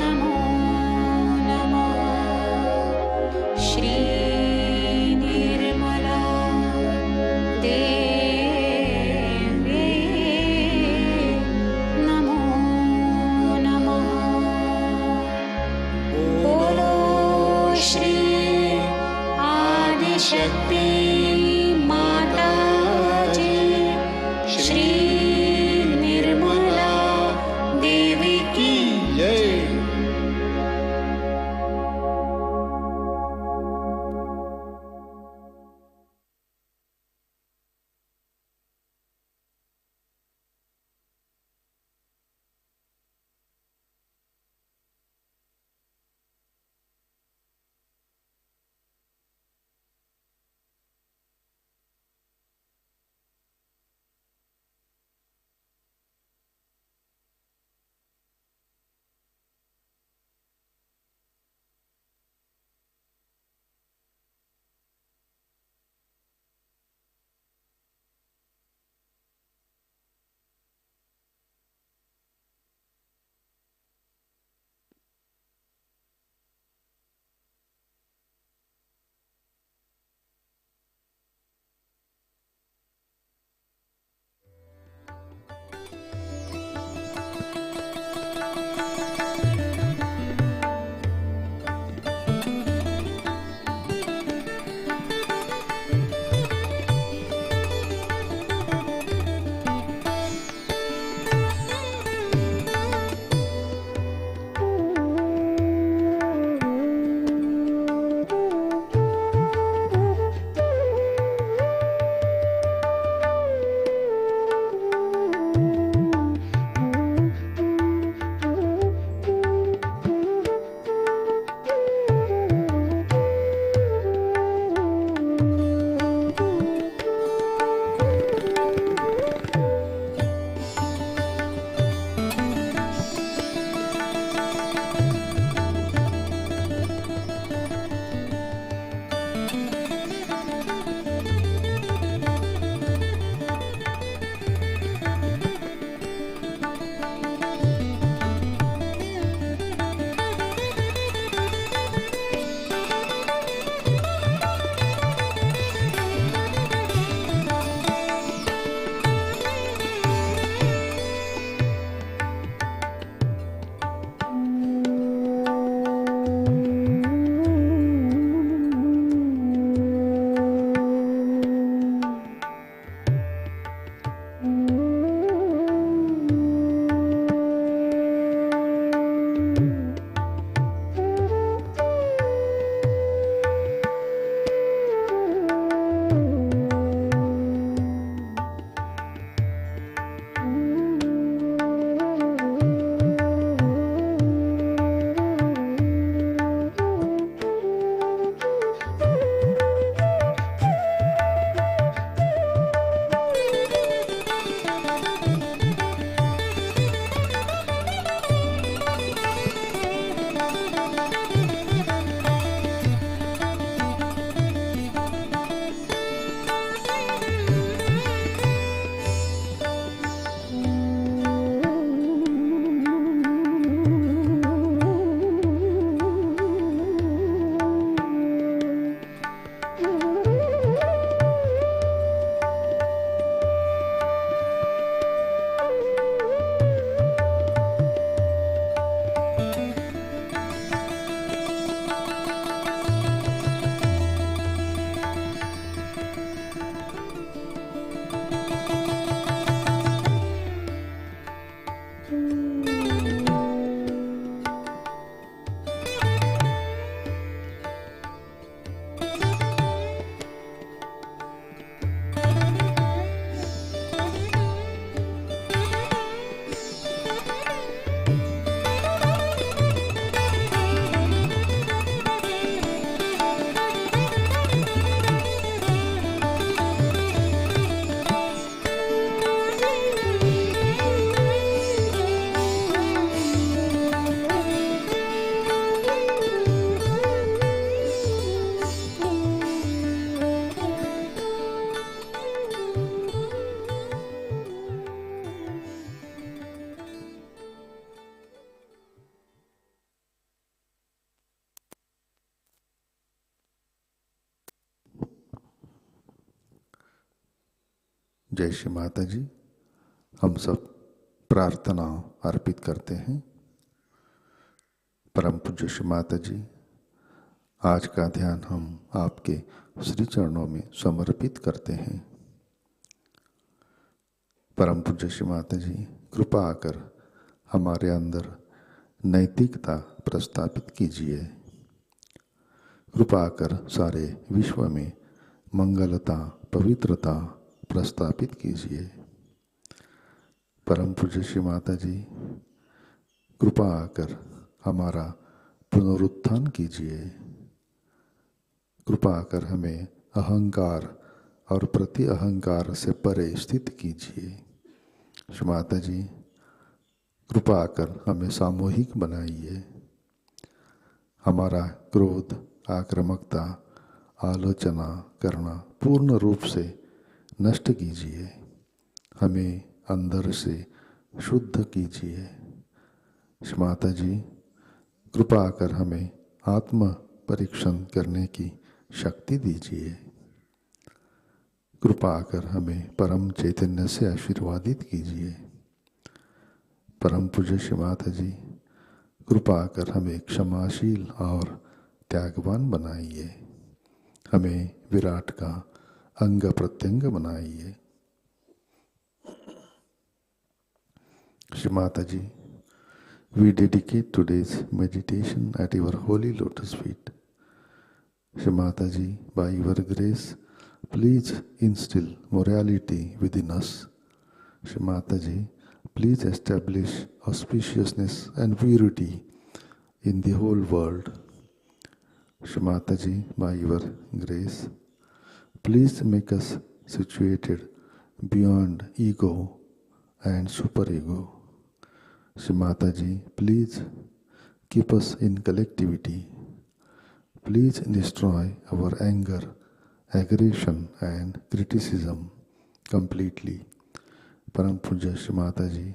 नमो नमः। श्री निर्मला देव्यै नमो नमः। बोलो श्री आदिशक्ति माताजी, श्री निर्मला देवी की जय। जय श्री माता जी। हम सब प्रार्थना अर्पित करते हैं। परम पूज्य श्री माता जी, आज का ध्यान हम आपके श्री चरणों में समर्पित करते हैं। परम पूज्य श्री माता जी, कृपा आकर हमारे अंदर नैतिकता प्रस्थापित कीजिए। कृपा आकर सारे विश्व में मंगलता, पवित्रता प्रस्थापित कीजिए। परम पूज्य श्री माता जी, कृपा आकर हमारा पुनरुत्थान कीजिए। कृपा आकर हमें अहंकार और प्रति अहंकार से परे स्थित कीजिए। श्री माता जी, कृपा आकर हमें सामूहिक बनाइए। हमारा क्रोध, आक्रामकता, आलोचना करना पूर्ण रूप से नष्ट कीजिए। हमें अंदर से शुद्ध कीजिए। श्री माता जी, कृपा आकर हमें आत्म परीक्षण करने की शक्ति दीजिए। कृपा आकर हमें परम चैतन्य से आशीर्वादित कीजिए। परम पूज्य श्री माता जी, कृपा आकर हमें क्षमाशील और त्यागवान बनाइए। हमें विराट का अंग प्रत्यंग बनाइए। Shri Mataji, we dedicate today's meditation at your holy lotus feet. Shri Mataji, by your grace, please instill morality within us. Shri Mataji, please establish auspiciousness and purity in the whole world. Shri Mataji, by your grace, please make us situated beyond ego and superego. Shri Mataji, please keep us in collectivity. Please destroy our anger, aggression and criticism completely. Param Puja Shri Mataji,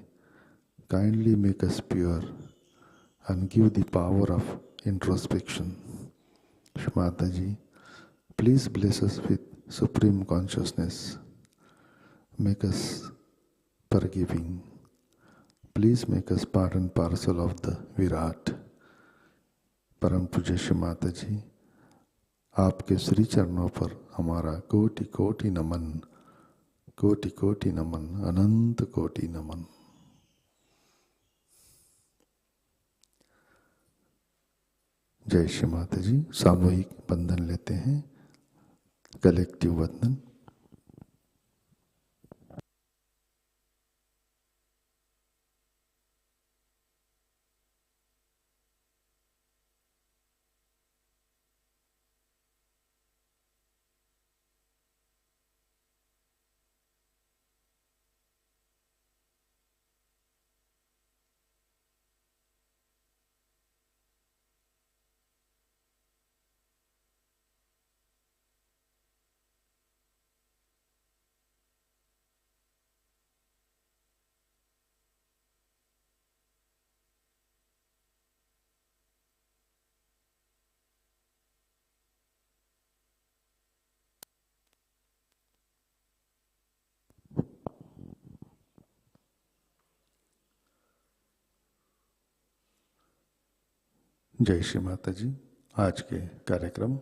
kindly make us pure and give the power of introspection. Shri Mataji, please bless us with supreme consciousness. Make us forgiving. Please make us part and parcel of the Virat. परम पूज्य श्री माता जी, आपके श्री चरणों पर हमारा कोटि कोटि नमन, कोटि कोटि नमन, अनंत कोटि नमन। जय श्री माता जी। सामूहिक बंधन लेते हैं, कलेक्टिव बंधन। जय श्री माता जी। आज के कार्यक्रम,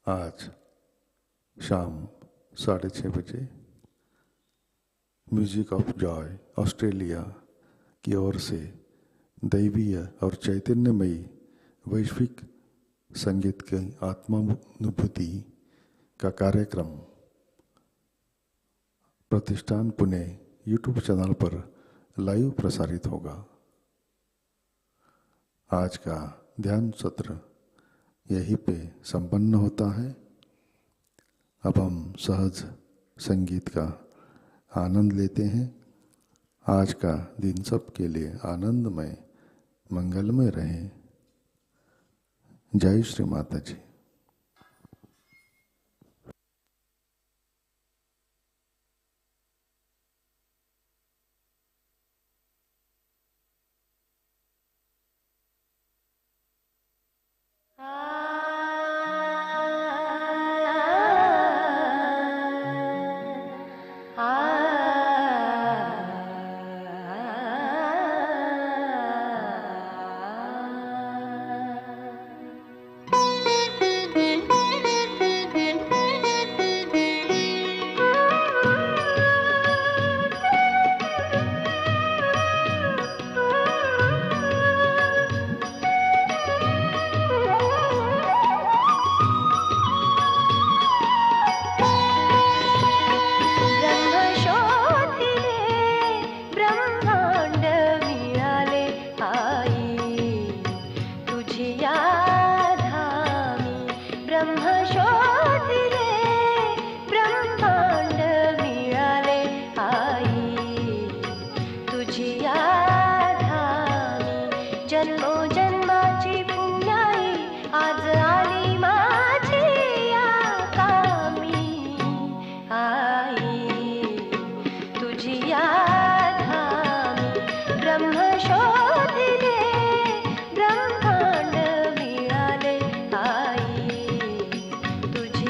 आज शाम 6:30 बजे म्यूजिक ऑफ जॉय ऑस्ट्रेलिया की ओर से दैवीय और चैतन्यमयी वैश्विक संगीत की आत्मानुभूति का कार्यक्रम प्रतिष्ठान पुणे यूट्यूब चैनल पर लाइव प्रसारित होगा। आज का ध्यान सत्र यहीं पे संपन्न होता है। अब हम सहज संगीत का आनंद लेते हैं। आज का दिन सबके लिए आनंदमय, मंगलमय रहे। जय श्री माता जी। तुझ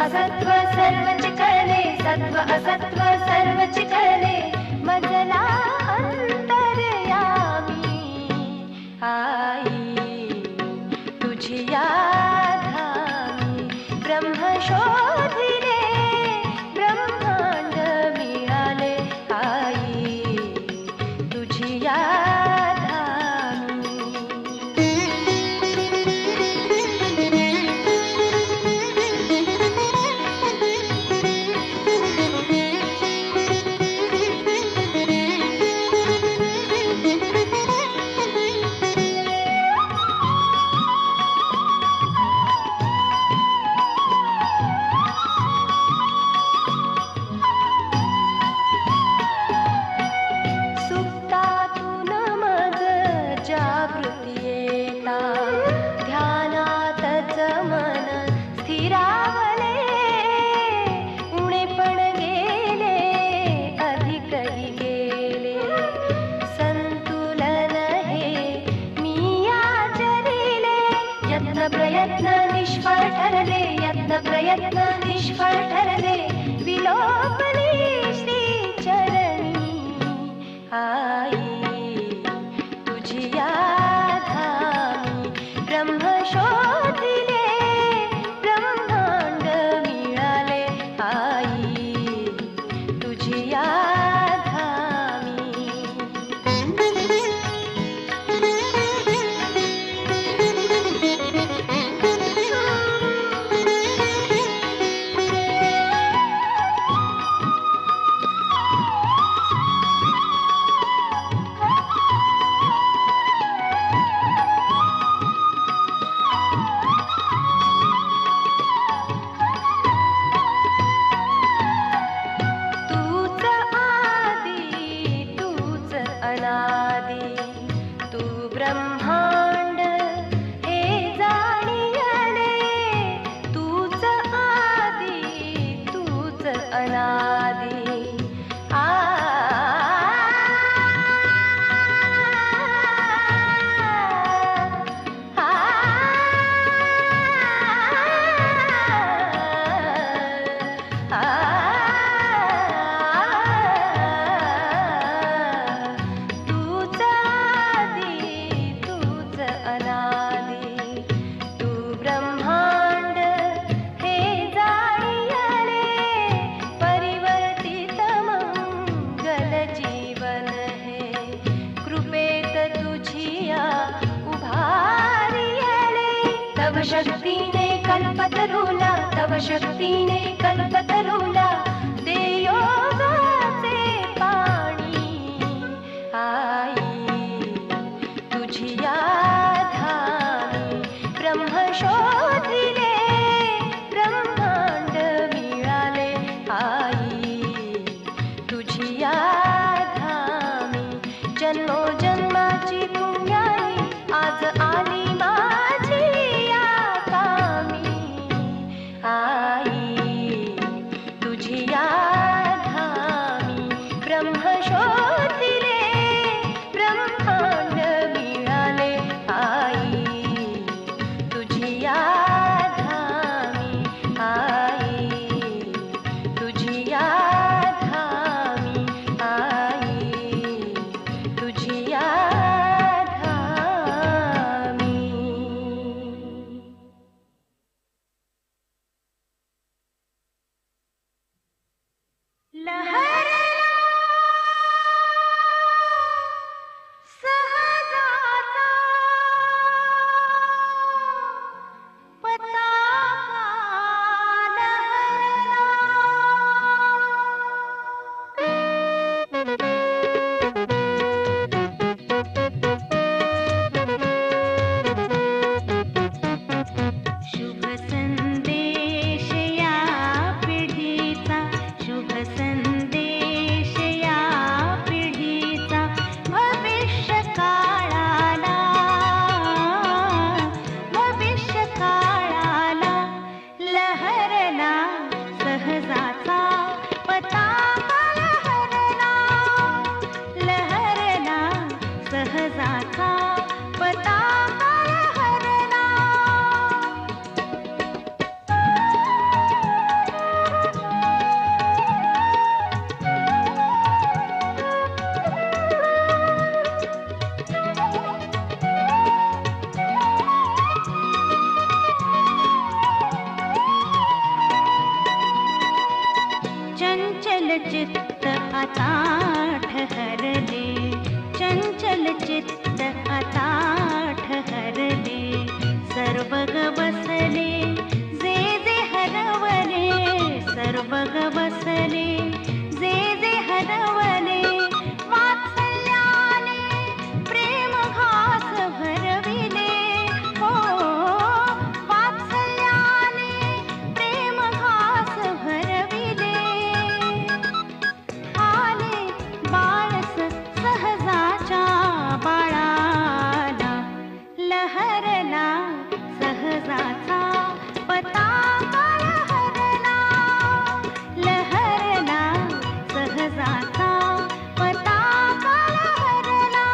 असत्व सर्वच कळले, सत्व असत्व सर्वच कळले, मजला अंतर्यामी आई तुझी या धामी, ब्रह्म शोधिले ब्रह्मांड मिळाले, आई तुझी या प्रयत्न निष्फळ ठरले, विलोपली श्री चरणी आई तुझी या धामी, ब्रह्म शोधिले ब्रह्मांड मिळाले, आई तुझी या शक्तीने कल्पतरुला, तव शक्तीने कल्पतरुला, दे योगाचे पाणी आई तुझी या धामी, ब्रह्म शोधिले ब्रह्मांड मिळाले, आई तुझी या धामी, जन्मोजन्माची पुण्याई आज आली आई तुझी या धामी, ब्रह्म शोधिले ब्रह्मांड मिळाले, आता ठहरले, चंचल चित्त आता ठहरले, सर्व ग बसले जे जे हरवले, सर्व ग बसले जे जे हरवले, वात्सल्याने प्रेम घास भरविले, हो वात्सल्याने प्रेम घास भरविले, आले बाळस सहजाच्या बाळाला, लहरला सहजाचा पताका, लहरला लहरला सहजाचा पताका, लहरला.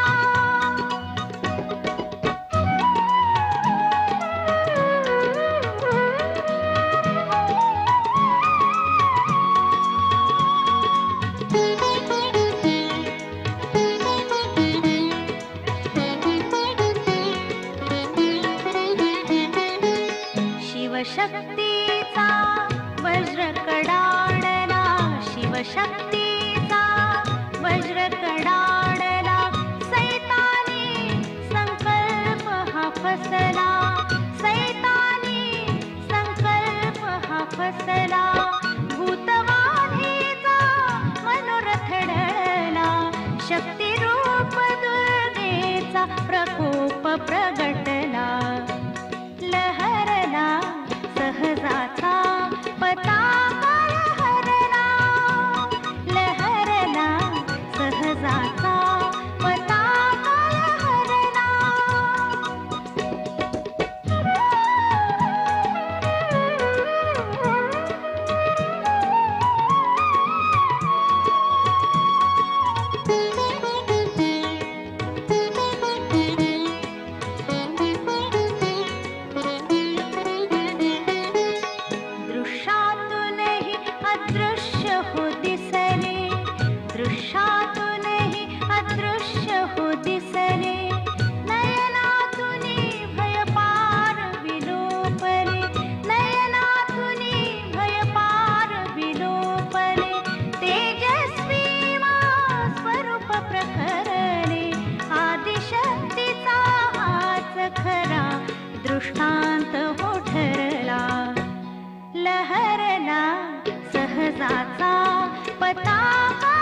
शिवशक्तीचा वज्र कडाडला, शिवशक्तीचा वज्र कडाडला, सैतानी संकल्प हा फसला, सैतानी संकल्प हा फसला, भूतवाधीचा मनोरथ ढळला, शक्तिरूप दुर्गेचा प्रकोप प्रगटला, लहरला सहजाचा पताका, लहरला लहरला सहजाचा पताका, लहरला. दृश्यातूनही अदृश्य हो दिसले, दृश्यातूनही अदृश्य हो दिसले, नयनातूनी भयपार विलोपले, नयनातूनी भयपार विलोपले, तेजस्वी मा स्वरूप प्रखरले, आदिशक्तीचा हाच खरा दृष्टांत हो ठरला, लहरला सहजाचा पताका,